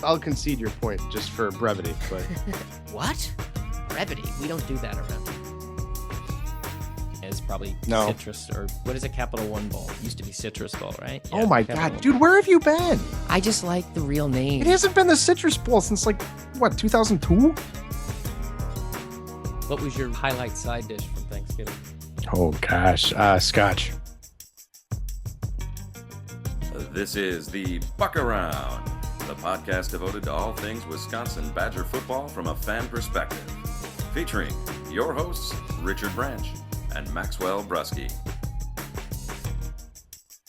I'll concede your point just for brevity. But What? Brevity? We don't do that around here. It's probably No. citrus, or what is a Capital One Bowl? It used to be Citrus Bowl, right? oh my Capital God, One. dude, where have you been? I just like the real name. It hasn't been the Citrus Bowl since 2002? What was your highlight side dish from Thanksgiving? Oh gosh, Scotch. This is the Buck Around, the podcast devoted to all things Wisconsin Badger football from a fan perspective. Featuring your hosts, Richard Branch and Maxwell Brusky.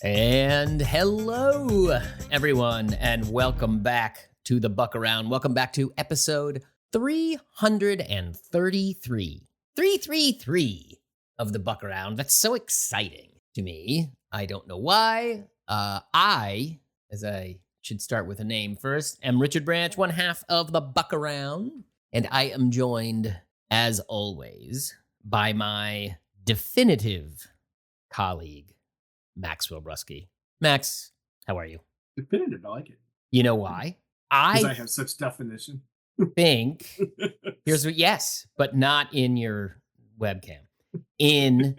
And hello, everyone, and welcome back to the Buck Around. Welcome back to episode 333. 333 of the Buck Around. That's so exciting to me. I don't know why. As I should start with a name first, am Richard Branch, one half of the Buck Around, and I am joined, as always, by my definitive colleague, Maxwell Brusky. Max, how are you? Definitive, I like it. You know why? Because I have such definition. Think, yes, but not in your webcam. In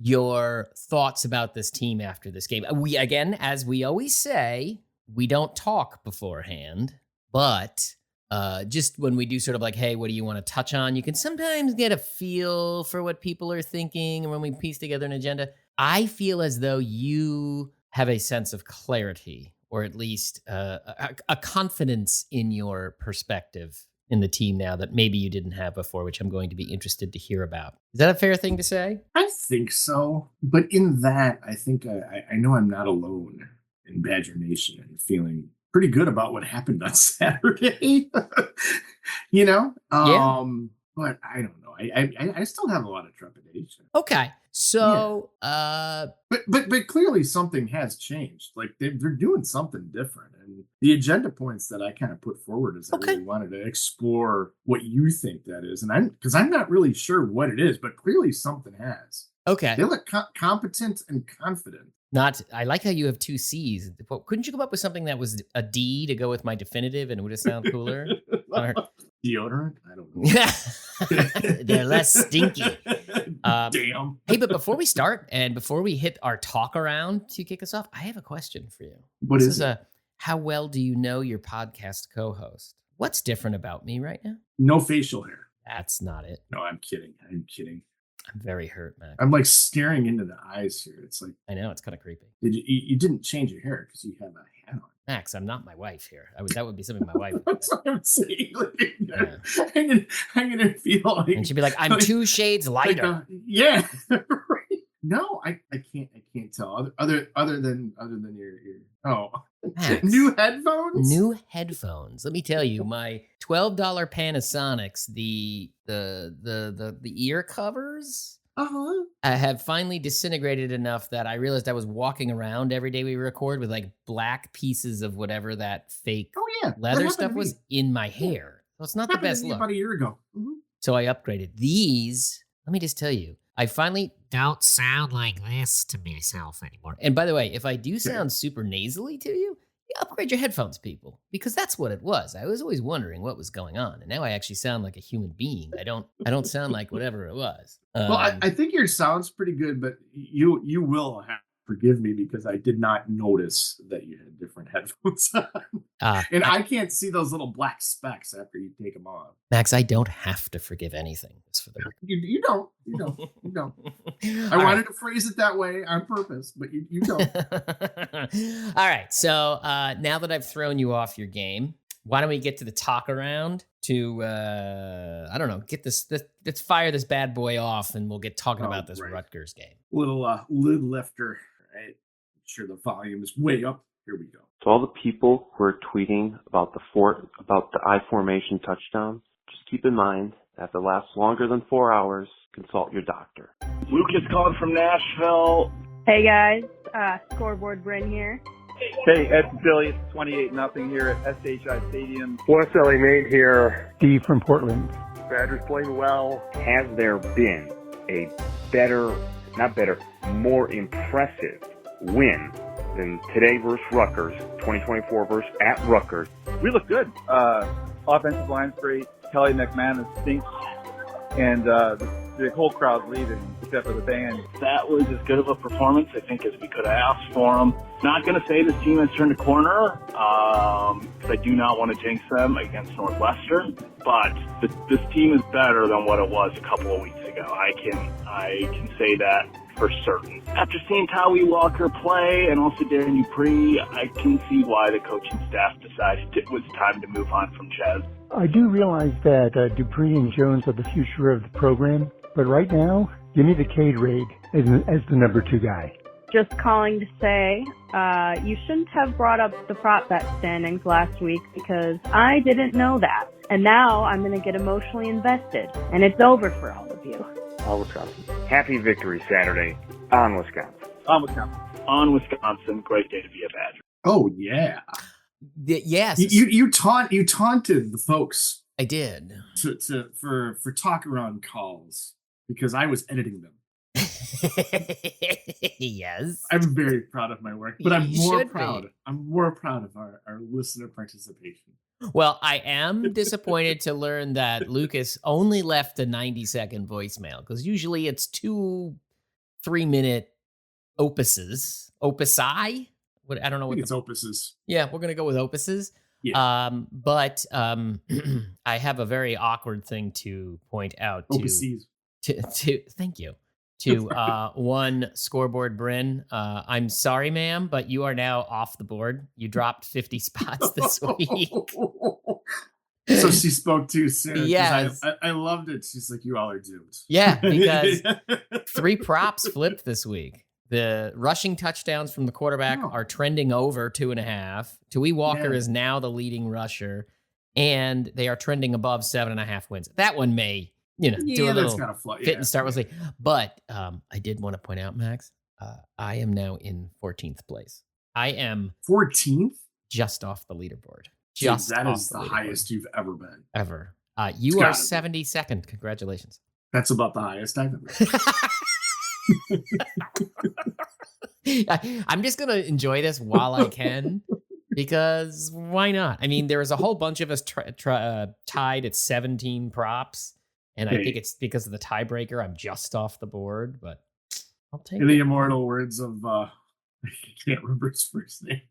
your thoughts about this team after this game. We, again, as we always say, we don't talk beforehand, but just when we do sort of like, hey, what do you want to touch on? You can sometimes get a feel for what people are thinking, and when we piece together an agenda, I feel as though you have a sense of clarity, or at least a confidence in your perspective in the team now that maybe you didn't have before, which I'm going to be interested to hear about. Is that a fair thing to say? I think so. But in that, I think I know I'm not alone in Badger Nation and feeling pretty good about what happened on Saturday. Yeah. But I don't know. I still have a lot of trepidation. Okay. So, But clearly something has changed. Like they're doing something different. And the agenda points that I kind of put forward is I really wanted to explore what you think that is. And because I'm not really sure what it is, but clearly something has. okay. They look competent and confident. I like how you have two C's. Well, couldn't you come up with something that was a D to go with my definitive and it would have sounded cooler? Deodorant? I don't know. They're less stinky. Damn. Hey, but before we start and before we hit our talk around to kick us off, I have a question for you. What is it? How well do you know your podcast co-host? What's different about me right now? No facial hair. That's not it. No, I'm kidding. I'm very hurt, man. I'm like staring into the eyes here. It's like, I know, it's kind of creepy. you didn't change your hair because you have a hat on. Max, I'm not my wife here. That would be something my wife would That's do. what I'm saying. Like, Yeah. I'm gonna feel like, And she'd be like, I'm two shades lighter. yeah. Right. No, I can't tell. Other than your Max. new headphones. New headphones. Let me tell you, my $12 Panasonics, the ear covers, Uh-huh. have finally disintegrated enough that I realized I was walking around every day we record with like black pieces of whatever that fake Oh yeah. That leather happened stuff to was me. in my hair. So it's not the Happened to best me look. about a year ago. Mhm. So I upgraded these. Let me just tell you, I finally don't sound like this to myself anymore. And by the way, if I do sound super nasally to you, upgrade your headphones, people, because that's what it was. I was always wondering what was going on, and now I actually sound like a human being. I don't sound like whatever it was. Well, I think your sound's pretty good, but you will have to forgive me because I did not notice that you had different headphones on. And I can't see those little black specks after you take them off. Max, I don't have to forgive anything. Just for the You don't. I All wanted to phrase it that way on purpose, but you don't. All right. So now that I've thrown you off your game, why don't we get to the talk around to, I don't know, let's fire this bad boy off and we'll get talking about this Rutgers game. Little lid lifter, right? Make sure the volume is way up. Here we go. To all the people who are tweeting about the I formation touchdown, just keep in mind that if it lasts longer than 4 hours, consult your doctor. Lucas calling from Nashville. Hey guys, Scoreboard Bryn here. Hey, it's Billy. It's 28-0 here at SHI Stadium. West LA Nate here. Steve from Portland. Badgers playing well. Has there been a more impressive win in today versus Rutgers, 2024 versus at Rutgers. We look good. Offensive line's great. Kelly McManus stinks. And the whole crowd's leaving, except for the band. That was as good of a performance, I think, as we could have asked for them. Not going to say this team has turned a corner, because I do not want to jinx them against Northwestern, but this team is better than what it was a couple of weeks ago. I can say that for certain. After seeing Tawi Walker play and also Darren Dupree, I can see why the coaching staff decided it was time to move on from Ches. I do realize that Dupree and Jones are the future of the program, but right now, give me the Cade Raid as the number 2 guy. Just calling to say, you shouldn't have brought up the prop bet standings last week because I didn't know that. And now I'm going to get emotionally invested, and it's over for all of you. All Wisconsin. Happy Victory Saturday on Wisconsin. On Wisconsin. On Wisconsin, great day to be a Badger. Oh yeah. Yes. You taunted the folks. I did. For talk around calls because I was editing them. Yes. I'm very proud of my work, but I'm more proud. Be. I'm more proud of our listener participation. Well, I am disappointed to learn that Lucas only left a 90-second voicemail because usually it's 2 3-minute opuses. Opusi? What I don't know what it's opuses. Yeah, we're gonna go with opuses. Yeah. But I have a very awkward thing to point out to thank you. To one scoreboard Bryn. I'm sorry, ma'am, but you are now off the board. You dropped 50 spots this week. So she spoke too soon. Yes. I loved it. She's like, you all are doomed. Yeah, because 3 props flipped this week. The rushing touchdowns from the quarterback are trending over 2.5. Tawi Walker is now the leading rusher, and they are trending above 7.5 wins. That one may, do a little fit and start with me. But I did want to point out, Max, I am now in 14th place. I am 14th? Just off the leaderboard. Dude, that is the highest you've ever been. Ever. You are 72nd. Congratulations. That's about the highest I've ever been. I'm just going to enjoy this while I can. Because why not? I mean, there was a whole bunch of us tied at 17 props. And I think it's because of the tiebreaker. I'm just off the board, but I'll take it. In the immortal words of, I can't remember his first name,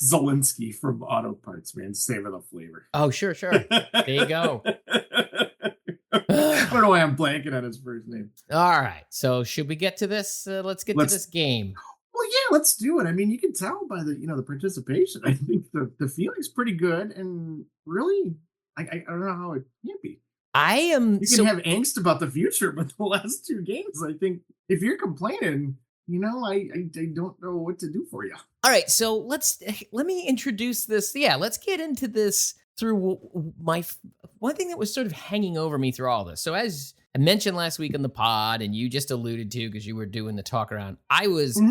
Zelensky from Auto Parts, man. Savor the flavor. Oh, sure. There you go. I don't know why I'm blanking on his first name. All right. So should we get to this? Let's get to this game. Well, yeah, let's do it. I mean, you can tell by the participation. I think the feeling's pretty good, and really, I don't know how it can't be. You can have angst about the future, but the last 2 games, I think, if you're complaining, I don't know what to do for you. All right, so let me introduce this. Yeah, let's get into this through my one thing that was sort of hanging over me through all this. So as I mentioned last week in the pod, and you just alluded to because you were doing the talk around, I was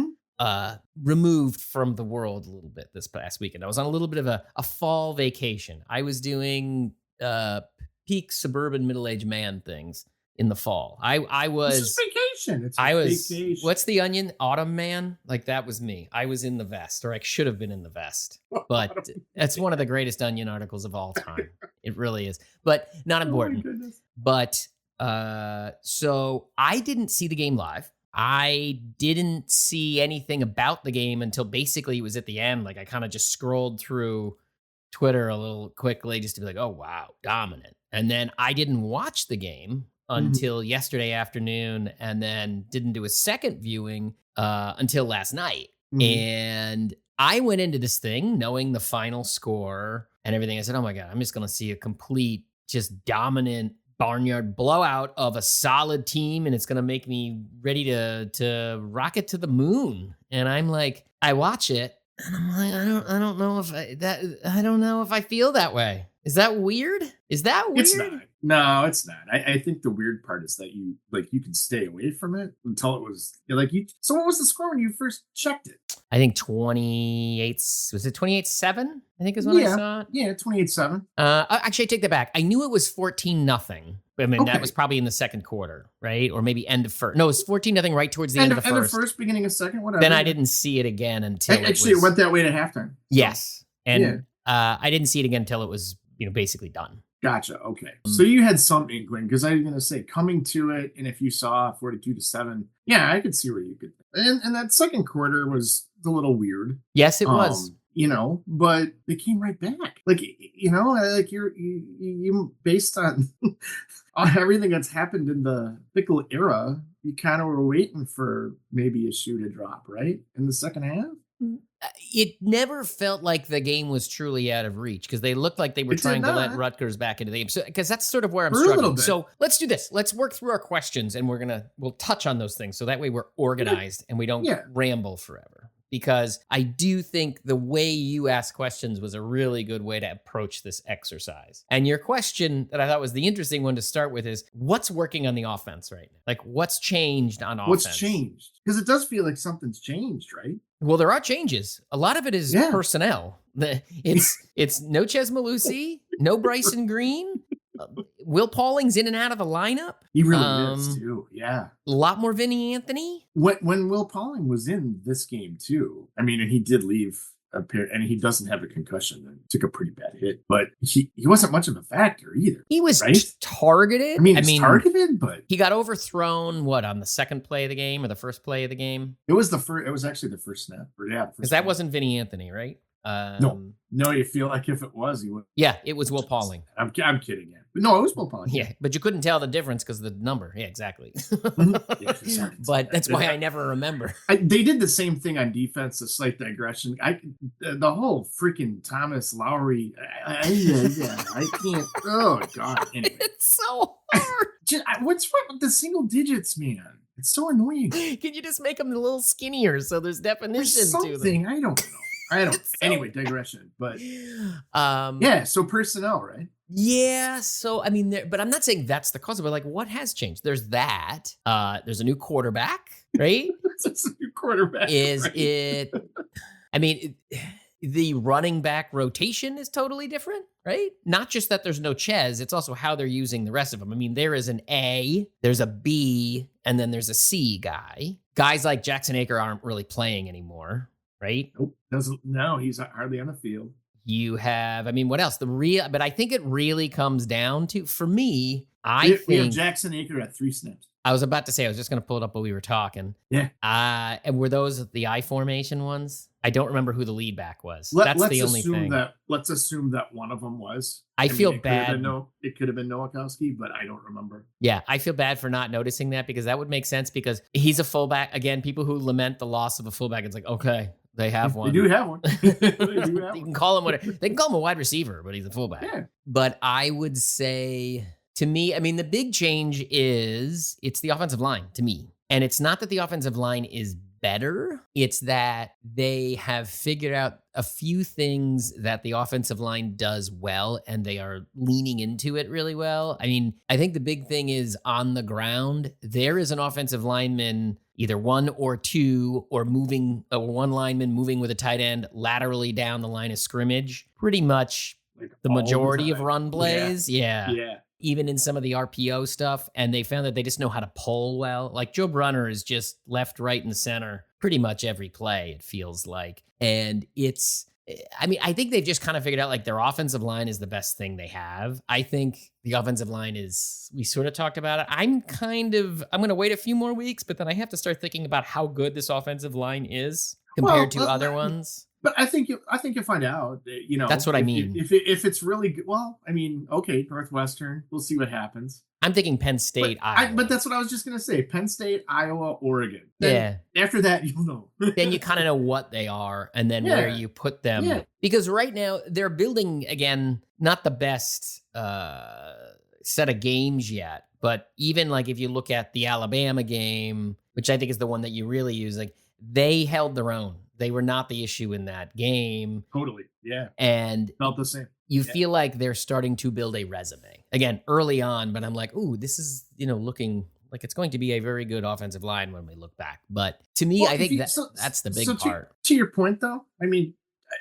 removed from the world a little bit this past weekend. I was on a little bit of a fall vacation. I was doing peak suburban middle-aged man things in the fall. I was it's vacation. Vacation. What's the onion? Autumn man? Like that was me. I was in the vest, or I should have been in the vest. But that's one of the greatest Onion articles of all time. It really is. But not important. But so I didn't see the game live. I didn't see anything about the game until basically it was at the end. Like I kind of just scrolled through Twitter a little quickly just to be like, oh, wow, dominant. And then I didn't watch the game until yesterday afternoon, and then didn't do a second viewing until last night. And I went into this thing knowing the final score and everything. I said, oh my God, I'm just going to see a complete, just dominant barnyard blowout of a solid team, and it's going to make me ready to rocket to the moon. And I'm like, I watch it, and I'm like, I don't know if I feel that way. Is that weird? Is that weird? It's not. No, it's not. I think the weird part is that you can stay away from it until it was so what was the score when you first checked it? I think 28. Was it 28-7? I think is when I saw it. Yeah, 28-7. Actually, I take that back. I knew it was 14-0 I mean, that Okay. was probably in the second quarter, right? Or maybe end of first. No, it was 14-0 right towards the end of the first. Beginning of second, whatever. Then I didn't see it again until Actually, it went that way to halftime. So. Yes. And Yeah. I didn't see it again until it was, basically done. Gotcha. Okay. So you had some inkling, because I was going to say coming to it, and if you saw 42-7, yeah, I could see where you could. And that second quarter was a little weird. Yes, it was. But they came right back. Like you based on everything that's happened in the Fickle era, you kind of were waiting for maybe a shoe to drop, right? In the second half. It never felt like the game was truly out of reach because they looked like they were trying to let Rutgers back into the game. So, because that's sort of where I'm struggling. So let's do this. Let's work through our questions and we'll touch on those things. So that way we're organized and we don't ramble forever. Because I do think the way you ask questions was a really good way to approach this exercise. And your question that I thought was the interesting one to start with is, what's working on the offense right now? Like, what's changed on offense? What's changed? Because it does feel like something's changed, right? Well, there are changes. A lot of it is personnel. It's no Ches Malusi, no Bryson Green. Will Pauling's in and out of the lineup. He really is too. Yeah. A lot more Vinny Anthony. When Will Pauling was in this game too, I mean, and he did leave and he doesn't have a concussion and took a pretty bad hit, but he wasn't much of a factor either. He was targeted. I mean, targeted, but he got overthrown. What, on the second play of the game or the first play of the game? It was actually the first snap. Yeah, because that wasn't Vinny Anthony, right? No, you feel like if it was, he would. Yeah, it was Will Pauling. I'm kidding. Yeah, but no, it was Will Pauling. Yeah, but you couldn't tell the difference because of the number. Yeah, exactly. But that's why I never remember. They did the same thing on defense. A slight digression. The whole freaking Thomas Lowry. I can't. Oh God. Anyway. It's so hard. What's wrong with the single digits, man? It's so annoying. Can you just make them a little skinnier so there's definition to them? I don't know. Anyway, digression. But so personnel, right? Yeah. So I mean, but I'm not saying that's the cause of it. Like, what has changed? There's that. There's a new quarterback, right? It's a new quarterback. It? I mean, the running back rotation is totally different, right? Not just that there's no Ches, it's also how they're using the rest of them. I mean, there is an A, there's a B, and then there's a C guy. Guys like Jackson Aker aren't really playing anymore. Right? No, he's hardly on the field. You have, I mean, what else? But I think it really comes down to, for me, we have Jackson Aker at 3 snaps. I was about to say, I was just going to pull it up while we were talking. Yeah. And were those the I formation ones? I don't remember who the lead back was. That's the only thing. Let's assume that one of them was. I feel bad. It could have been Nowakowski, but I don't remember. Yeah, I feel bad for not noticing that because that would make sense because he's a fullback. Again, people who lament the loss of a fullback, it's like, okay, they have one. They do have one. You can call him whatever. They can call him a wide receiver, but he's a fullback. Yeah. But I would say, to me, I mean, the big change is it's the offensive line to me. And it's not that the offensive line is better. It's that they have figured out a few things that the offensive line does well, and they are leaning into it really well. I mean, I think the big thing is on the ground, there is an offensive lineman, either one or two, or one lineman moving with a tight end laterally down the line of scrimmage. Pretty much the majority of run plays. Yeah. Even in some of the RPO stuff, and they found that they just know how to pull well. Like Joe Brunner is just left, right, and center pretty much every play, it feels like. And I think they've just kind of figured out like their offensive line is the best thing they have. I think the offensive line is, we sort of talked about it. I'm going to wait a few more weeks, but then I have to start thinking about how good this offensive line is compared to other ones. But I think you'll find out. That's what I mean. If it's really good, well, I mean, okay, Northwestern. We'll see what happens. I'm thinking Penn State, Iowa. But that's what I was just gonna say. Penn State, Iowa, Oregon. Then after that, you'll know. Then you kind of know what they are, and then where you put them. Yeah. Because right now they're building again, not the best set of games yet. But even like if you look at the Alabama game, which I think is the one that you really use, like they held their own. They were not the issue in that game. Totally. Yeah. And felt the same. You feel like they're starting to build a resume. Again, early on, but I'm like, ooh, this is, looking like it's going to be a very good offensive line when we look back. But to me, I think that's the big part. To your point, though, I mean,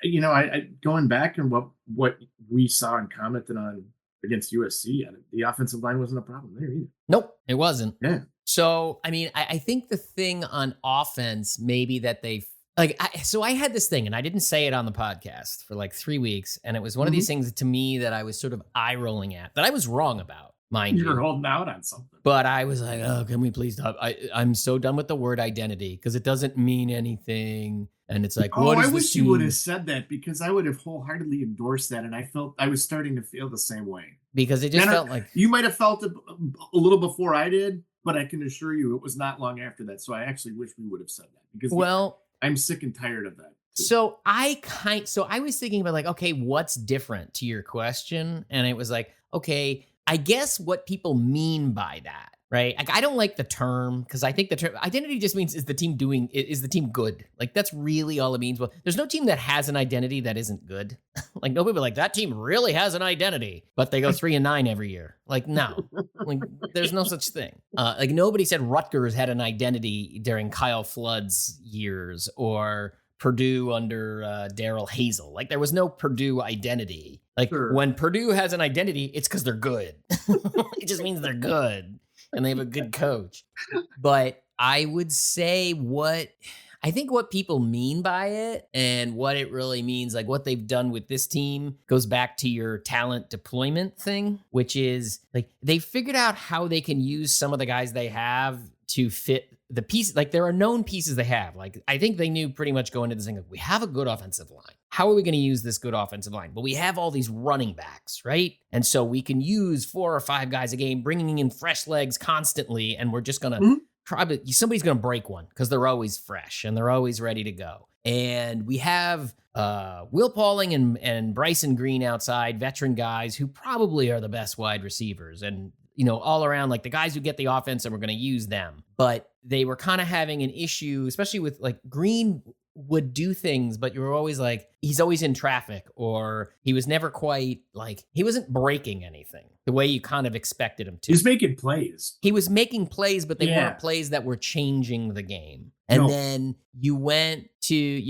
I going back and what we saw and commented on against USC, and the offensive line wasn't a problem there either. Nope, it wasn't. Yeah. So, I mean, I think the thing on offense, maybe that they I had this thing, and I didn't say it on the podcast for like 3 weeks, and it was one of these things to me that I was sort of eye rolling at, that I was wrong about, mind you. You're holding out on something. But I was like, oh, can we please stop? I'm so done with the word identity because it doesn't mean anything. And it's like, I wish you would have said that, because I would have wholeheartedly endorsed that, and I was starting to feel the same way. Because it just felt like you might have felt it a little before I did, but I can assure you it was not long after that. So I actually wish we would have said that, because I'm sick and tired of that. So I was thinking about like, okay, what's different to your question? And it was like, okay, I guess what people mean by that, right? Like, I don't like the term, because I think the term identity just means is the team good? Like, that's really all it means. Well, there's no team that has an identity that isn't good. Like, nobody like that team really has an identity, but they go 3-9 every year. Like, no, like there's no such thing. Like, nobody said Rutgers had an identity during Kyle Flood's years, or Purdue under Daryl Hazel. Like, there was no Purdue identity. Like, when Purdue has an identity, it's because they're good. It just means they're good and they have a good coach. But I would say what people mean by it, and what it really means, like what they've done with this team, goes back to your talent deployment thing, which is like they figured out how they can use some of the guys they have to fit the piece. Like, there are known pieces they have. Like, I think they knew pretty much going into this thing, like, we have a good offensive line. How are we going to use this good offensive line? But we have all these running backs, right? And so we can use 4 or 5 guys a game, bringing in fresh legs constantly. And we're just going to somebody's going to break one, because they're always fresh and they're always ready to go. And we have Will Pauling and Bryson Green outside, veteran guys who probably are the best wide receivers. And, you know, all around, like the guys who get the offense, and we're going to use them. But they were kind of having an issue, especially with like Green would do things, but you were always like, he's always in traffic, or he was never quite like, he wasn't breaking anything the way you kind of expected him to. He's making plays. He was making plays, but they weren't plays that were changing the game. And then you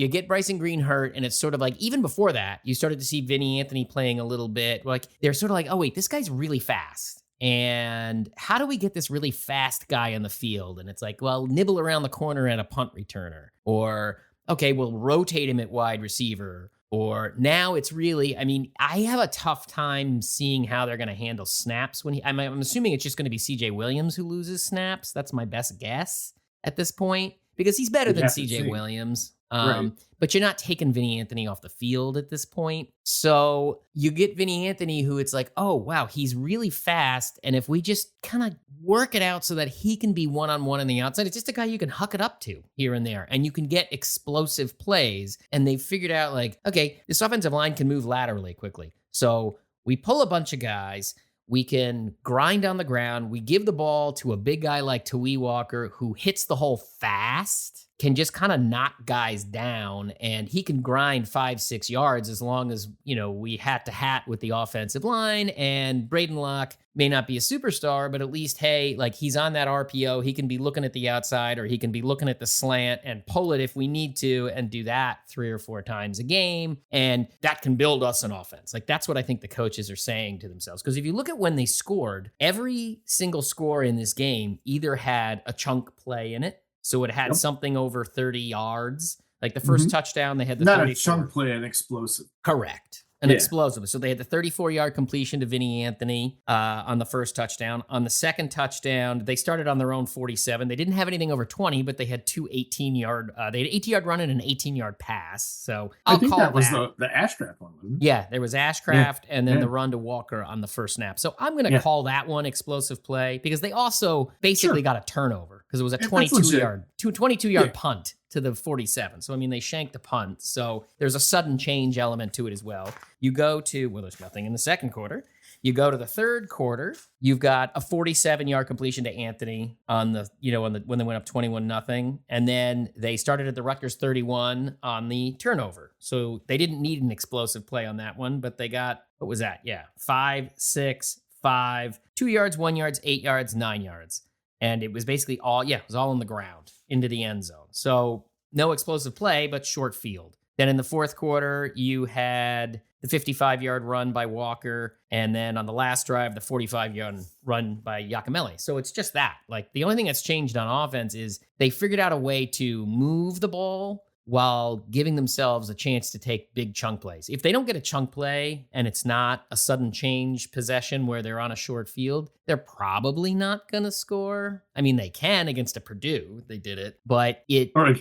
get Bryson Green hurt, and it's sort of like, even before that, you started to see Vinny Anthony playing a little bit. Like, they're sort of like, oh wait, this guy's really fast. And how do we get this really fast guy on the field? And it's like, well, nibble around the corner at a punt returner, or okay, we'll rotate him at wide receiver. Or now it's really, I mean, I have a tough time seeing how they're going to handle snaps when I'm assuming it's just going to be CJ Williams who loses snaps. That's my best guess at this point, because he's better than CJ Williams. Right. But you're not taking Vinny Anthony off the field at this point. So you get Vinny Anthony, who it's like, oh, wow, he's really fast. And if we just kind of work it out so that he can be one-on-one on the outside, it's just a guy you can huck it up to here and there, and you can get explosive plays. And they figured out, like, okay, this offensive line can move laterally quickly. So we pull a bunch of guys. We can grind on the ground. We give the ball to a big guy like Tawee Walker, who hits the hole fast, can just kind of knock guys down, and he can grind 5-6 yards as long as, you know, we hat to hat with the offensive line. And Braden Locke may not be a superstar, but at least, hey, like, he's on that RPO. He can be looking at the outside, or he can be looking at the slant and pull it if we need to, and do that 3 or 4 times a game. And that can build us an offense. Like, that's what I think the coaches are saying to themselves. Because if you look at when they scored, every single score in this game either had a chunk play in it. So it had something over 30 yards. Like the first touchdown, they had the not 34. A chunk play, an explosive. Correct. An explosive. So they had the 34-yard completion to Vinny Anthony on the first touchdown. On the second touchdown, they started on their own 47. They didn't have anything over 20, but they had 2 18-yard. They had an 18-yard run and an 18-yard pass. So I think that was the Ashcraft one, wasn't it? Yeah, there was Ashcraft and then the run to Walker on the first snap. So I'm going to call that one explosive play, because they also basically got a turnover, because it was a 22-yard punt to the 47. So, I mean, they shanked the punt. So there's a sudden change element to it as well. You go to, well, there's nothing in the second quarter. You go to the third quarter, you've got a 47-yard completion to Anthony on the, when they went up 21-0. And then they started at the Rutgers 31 on the turnover. So they didn't need an explosive play on that one, but they got, what was that? Yeah. 5, 6, 5, 2 yards, 1 yard, 8 yards, 9 yards. And it was basically all on the ground into the end zone. So no explosive play, but short field. Then in the fourth quarter, you had the 55-yard run by Walker, and then on the last drive, the 45-yard run by Yakamele. So it's just that. Like, the only thing that's changed on offense is they figured out a way to move the ball while giving themselves a chance to take big chunk plays. If they don't get a chunk play and it's not a sudden change possession where they're on a short field, they're probably not going to score. I mean, they can against a Purdue. They did it, but it... Or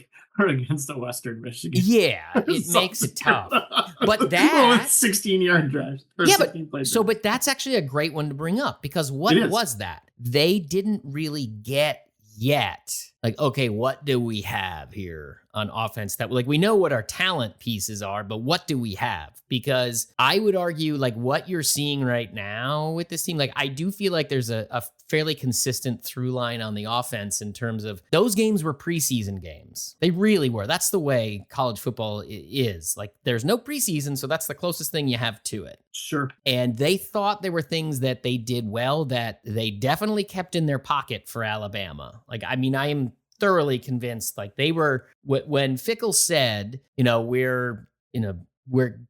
against a Western Michigan. Yeah, it makes it tough. But that... 16-yard drive. Yeah, but that's actually a great one to bring up, because what was that? They didn't really get yet. Like, okay, what do we have here on offense? That, like, we know what our talent pieces are, but what do we have? Because I would argue, like, what you're seeing right now with this team, like, I do feel like there's a fairly consistent through line on the offense in terms of those games were preseason games. They really were. That's the way college football is. Like, there's no preseason, so that's the closest thing you have to it. Sure. And they thought there were things that they did well that they definitely kept in their pocket for Alabama. Like, I mean, I am thoroughly convinced, like, they were, when Fickle said, where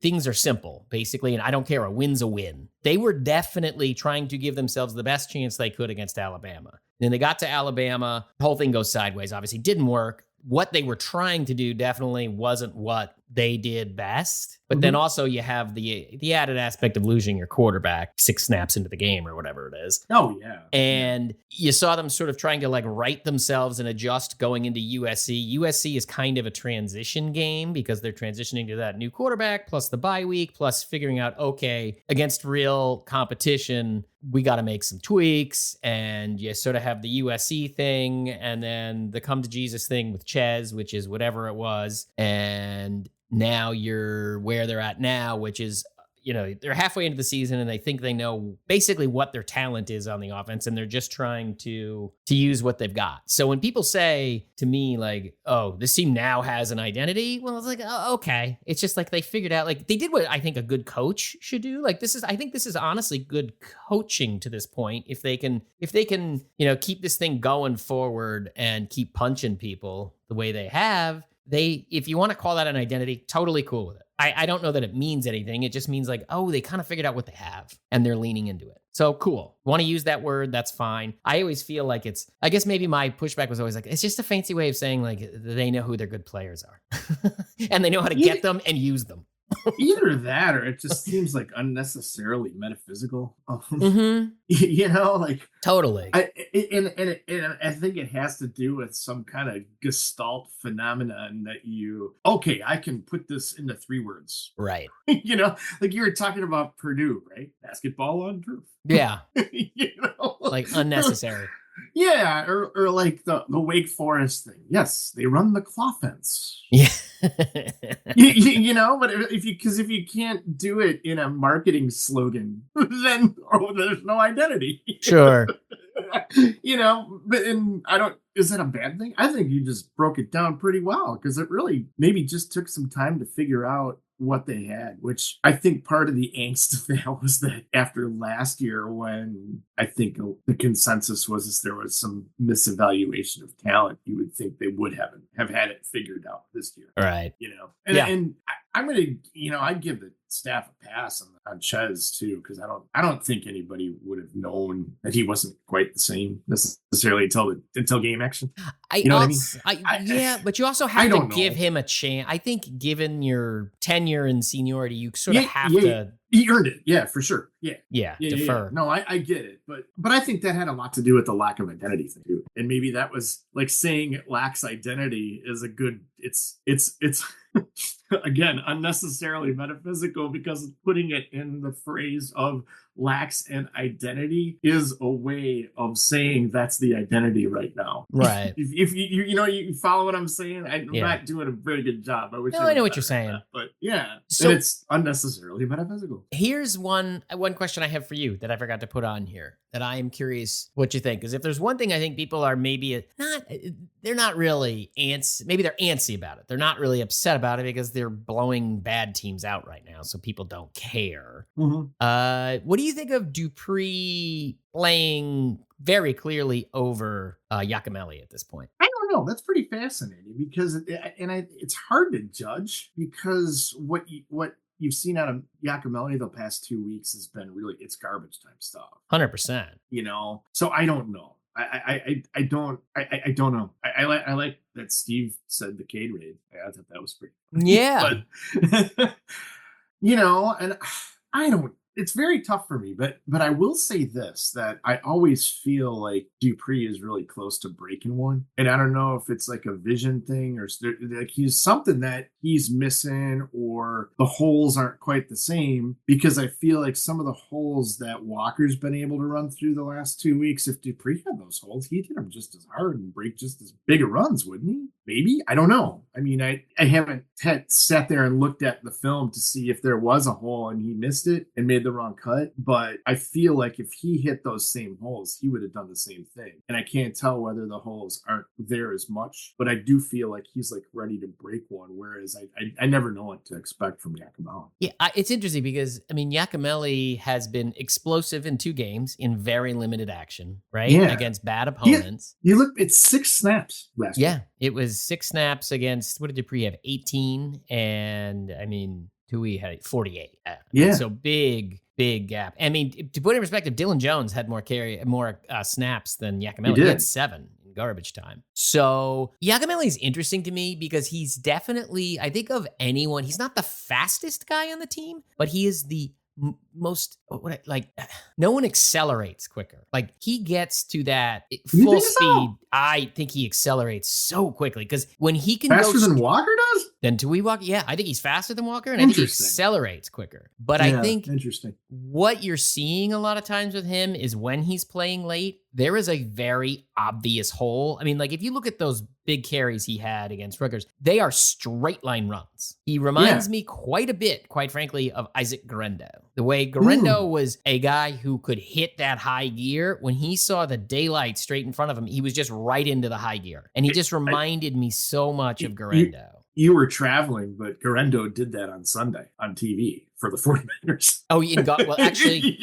things are simple, basically, and I don't care, a win's a win. They were definitely trying to give themselves the best chance they could against Alabama. Then they got to Alabama, the whole thing goes sideways. Obviously, didn't work. What they were trying to do definitely wasn't what they did best. But then also you have the added aspect of losing your quarterback 6 snaps into the game or whatever it is. Oh, yeah. And you saw them sort of trying to, like, right themselves and adjust going into USC. USC is kind of a transition game because they're transitioning to that new quarterback, plus the bye week, plus figuring out, okay, against real competition, we got to make some tweaks. And you sort of have the USC thing and then the come to Jesus thing with Ches, which is whatever it was. And now you're where they're at now, which is, they're halfway into the season and they think they know basically what their talent is on the offense, and they're just trying to use what they've got. So when people say to me, like, oh, this team now has an identity, well, it's like, oh, okay. It's just like they figured out, like, they did what I think a good coach should do. Like, I think this is honestly good coaching to this point. If they can, keep this thing going forward and keep punching people the way they have, if you want to call that an identity, totally cool with it. I don't know that it means anything. It just means, like, oh, they kind of figured out what they have and they're leaning into it. So cool. Want to use that word? That's fine. I always feel like I guess maybe my pushback was always like, it's just a fancy way of saying, like, they know who their good players are and they know how to get them and use them. Either that, or it just seems like unnecessarily metaphysical. Like, totally. I think it has to do with some kind of gestalt phenomenon that I can put this into 3 words, right? Like you were talking about Purdue, right? Basketball on turf. Yeah. Like unnecessary. Yeah, or like the Wake Forest thing. Yes, they run the claw fence. Yeah. But if you can't do it in a marketing slogan, then there's no identity. Sure. Is that a bad thing? I think you just broke it down pretty well, because it really maybe just took some time to figure out what they had, which I think part of the angst of that was that after last year, when I think the consensus was there was some misevaluation of talent, you would think they would have had it figured out this year. Right. And I'm going to, I'd give the staff a pass on Ches too, because I don't think anybody would have known that he wasn't quite the same necessarily until game action. But you also have to give him a chance. I think given your tenure and seniority, you sort of have to. He earned it. Yeah, for sure. Yeah. Defer. No, I get it. But I think that had a lot to do with the lack of identity thing too. And maybe that was like saying it lacks identity is a good, it's again, unnecessarily metaphysical, because putting it in the phrase of lacks an identity is a way of saying that's the identity right now. Right. If you follow what I'm saying, I'm not doing a very good job. I know what you're saying. But yeah, so it's unnecessarily metaphysical. Here's one question I have for you that I forgot to put on here that I am curious what you think. Because if there's one thing I think people are they're not really antsy. Maybe they're antsy about it. They're not really upset about it because they're blowing bad teams out right now, so people don't care. What do you think of Dupree playing very clearly over Yakamele at this point? I don't know. That's pretty fascinating because it's hard to judge because what you've seen out of Giacomelli the past 2 weeks has been really it's garbage time stuff. 100%. So I don't know. I don't know. I like that Steve said the Cade raid. I thought that was pretty funny. Yeah. But and I don't. It's very tough for me, but I will say this, that I always feel like Dupree is really close to breaking one. And I don't know if it's like a vision thing or like he's something that he's missing or the holes aren't quite the same, because I feel like some of the holes that Walker's been able to run through the last 2 weeks, if Dupree had those holes, he'd hit them just as hard and break just as big a runs, wouldn't he? Maybe. I don't know. I mean, I haven't sat there and looked at the film to see if there was a hole and he missed it and made the wrong cut, but I feel like if he hit those same holes, he would have done the same thing. And I can't tell whether the holes aren't there as much, but I do feel like he's like ready to break one, whereas I never know what to expect from Giacomelli. Yeah, it's interesting because, I mean, Giacomelli has been explosive in 2 games in very limited action, right? Yeah. Against bad opponents. You look, it's 6 snaps last week. Yeah, it was 6 snaps against, what did Dupree have? 18, and I mean, Tui had 48. Yeah. So big gap. I mean, to put it in perspective, Dylan Jones had more snaps than Giacomelli. He had 7 in garbage time. So Giacomelli is interesting to me because he's definitely, I think of anyone, he's not the fastest guy on the team, but he is the most, no one accelerates quicker. Like, he gets to that full speed. So? I think he accelerates so quickly because when he can faster than Walker does? Than Tui Walker? Yeah, I think he's faster than Walker, and I think he accelerates quicker. But I think what you're seeing a lot of times with him is when he's playing late, there is a very obvious hole. I mean, like, if you look at those big carries he had against Rutgers, they are straight line runs. He reminds me quite a bit, quite frankly, of Isaac Garendo. The way Garendo was a guy who could hit that high gear, when he saw the daylight straight in front of him, he was just right into the high gear. And he just reminded me so much of Garendo. You were traveling, but Garendo did that on Sunday on TV for the 49ers. Oh, well, actually,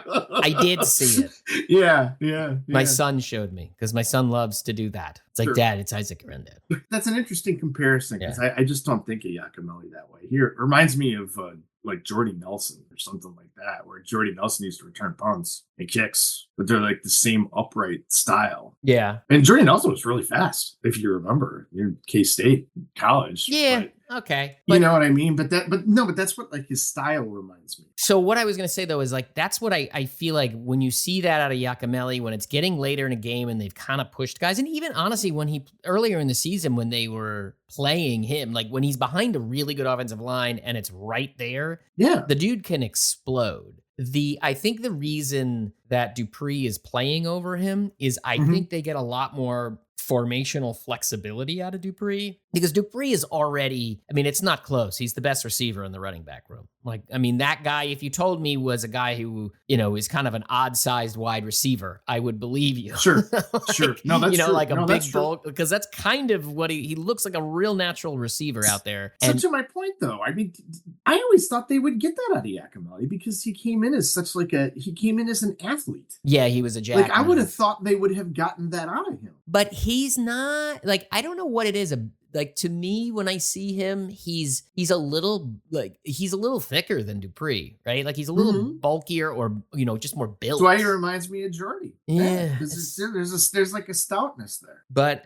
I did see it. Yeah. My son showed me because my son loves to do that. It's like, Dad, it's Isaac Garendo. That's an interesting comparison because I just don't think of Giacomelli that way. Here, it reminds me of like Jordy Nelson or something like that, where Jordy Nelson used to return punts and kicks, but they're like the same upright style. Yeah. And Jordy Nelson was really fast, if you remember, in K-State college. Yeah. Okay. You know what I mean? But that's what like his style reminds me. So what I was going to say though is like, that's what I feel like when you see that out of Giacomelli, when it's getting later in a game and they've kind of pushed guys. And even honestly, when he earlier in the season, when they were playing him, like when he's behind a really good offensive line and it's right there, the dude can explode. I think the reason that Dupree is playing over him is I think they get a lot more formational flexibility out of Dupree because Dupree is already, I mean, it's not close. He's the best receiver in the running back room. Like, I mean, that guy, if you told me was a guy who, is kind of an odd sized wide receiver, I would believe you. Sure. Sure. No, that's true. Like a big bulk, because that's kind of what he looks like, a real natural receiver out there. So to my point though, I mean, I always thought they would get that out of Giacomelli because he came in as an athlete. Yeah, he was a jack. Like, I would have thought they would have gotten that out of him. But he's not, like, I don't know what it is. Like, to me, when I see him, he's a little thicker than Dupree, right? Like, he's a little bulkier or, just more built. That's why he reminds me of Jordy. Yeah. There's like a stoutness there. But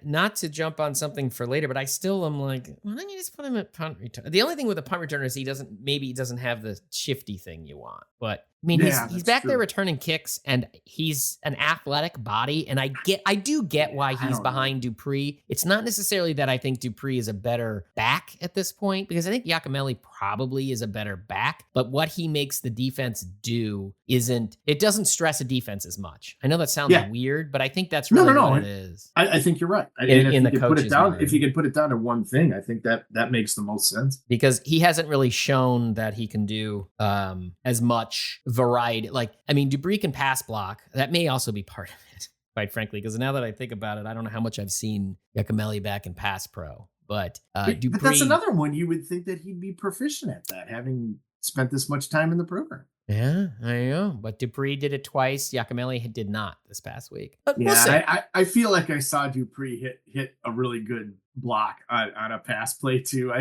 not to jump on something for later, but I still am like, why don't you just put him at punt return? The only thing with a punt returner is he doesn't have the shifty thing you want. But I mean, he's back there returning kicks, and he's an athletic body, and I do get why he's behind Dupree. It's not necessarily that I think Dupree is a better back at this point, because I think Giacomelli probably is a better back, but what he makes the defense do doesn't stress a defense as much. I know that sounds weird, but I think that's really what it is. I think you're right. If you could put it down to one thing, I think that makes the most sense. Because he hasn't really shown that he can do as much variety. Like, I mean, Dupree can pass block. That may also be part of it, quite frankly, because now that I think about it, I don't know how much I've seen Giacomelli back in pass pro. But Dupree, but that's another one you would think that he'd be proficient at that, having spent this much time in the program. Yeah, I know. But Dupree did it twice. Giacomelli did not this past week. But we'll see. I feel like I saw Dupree hit a really good block on a pass play too.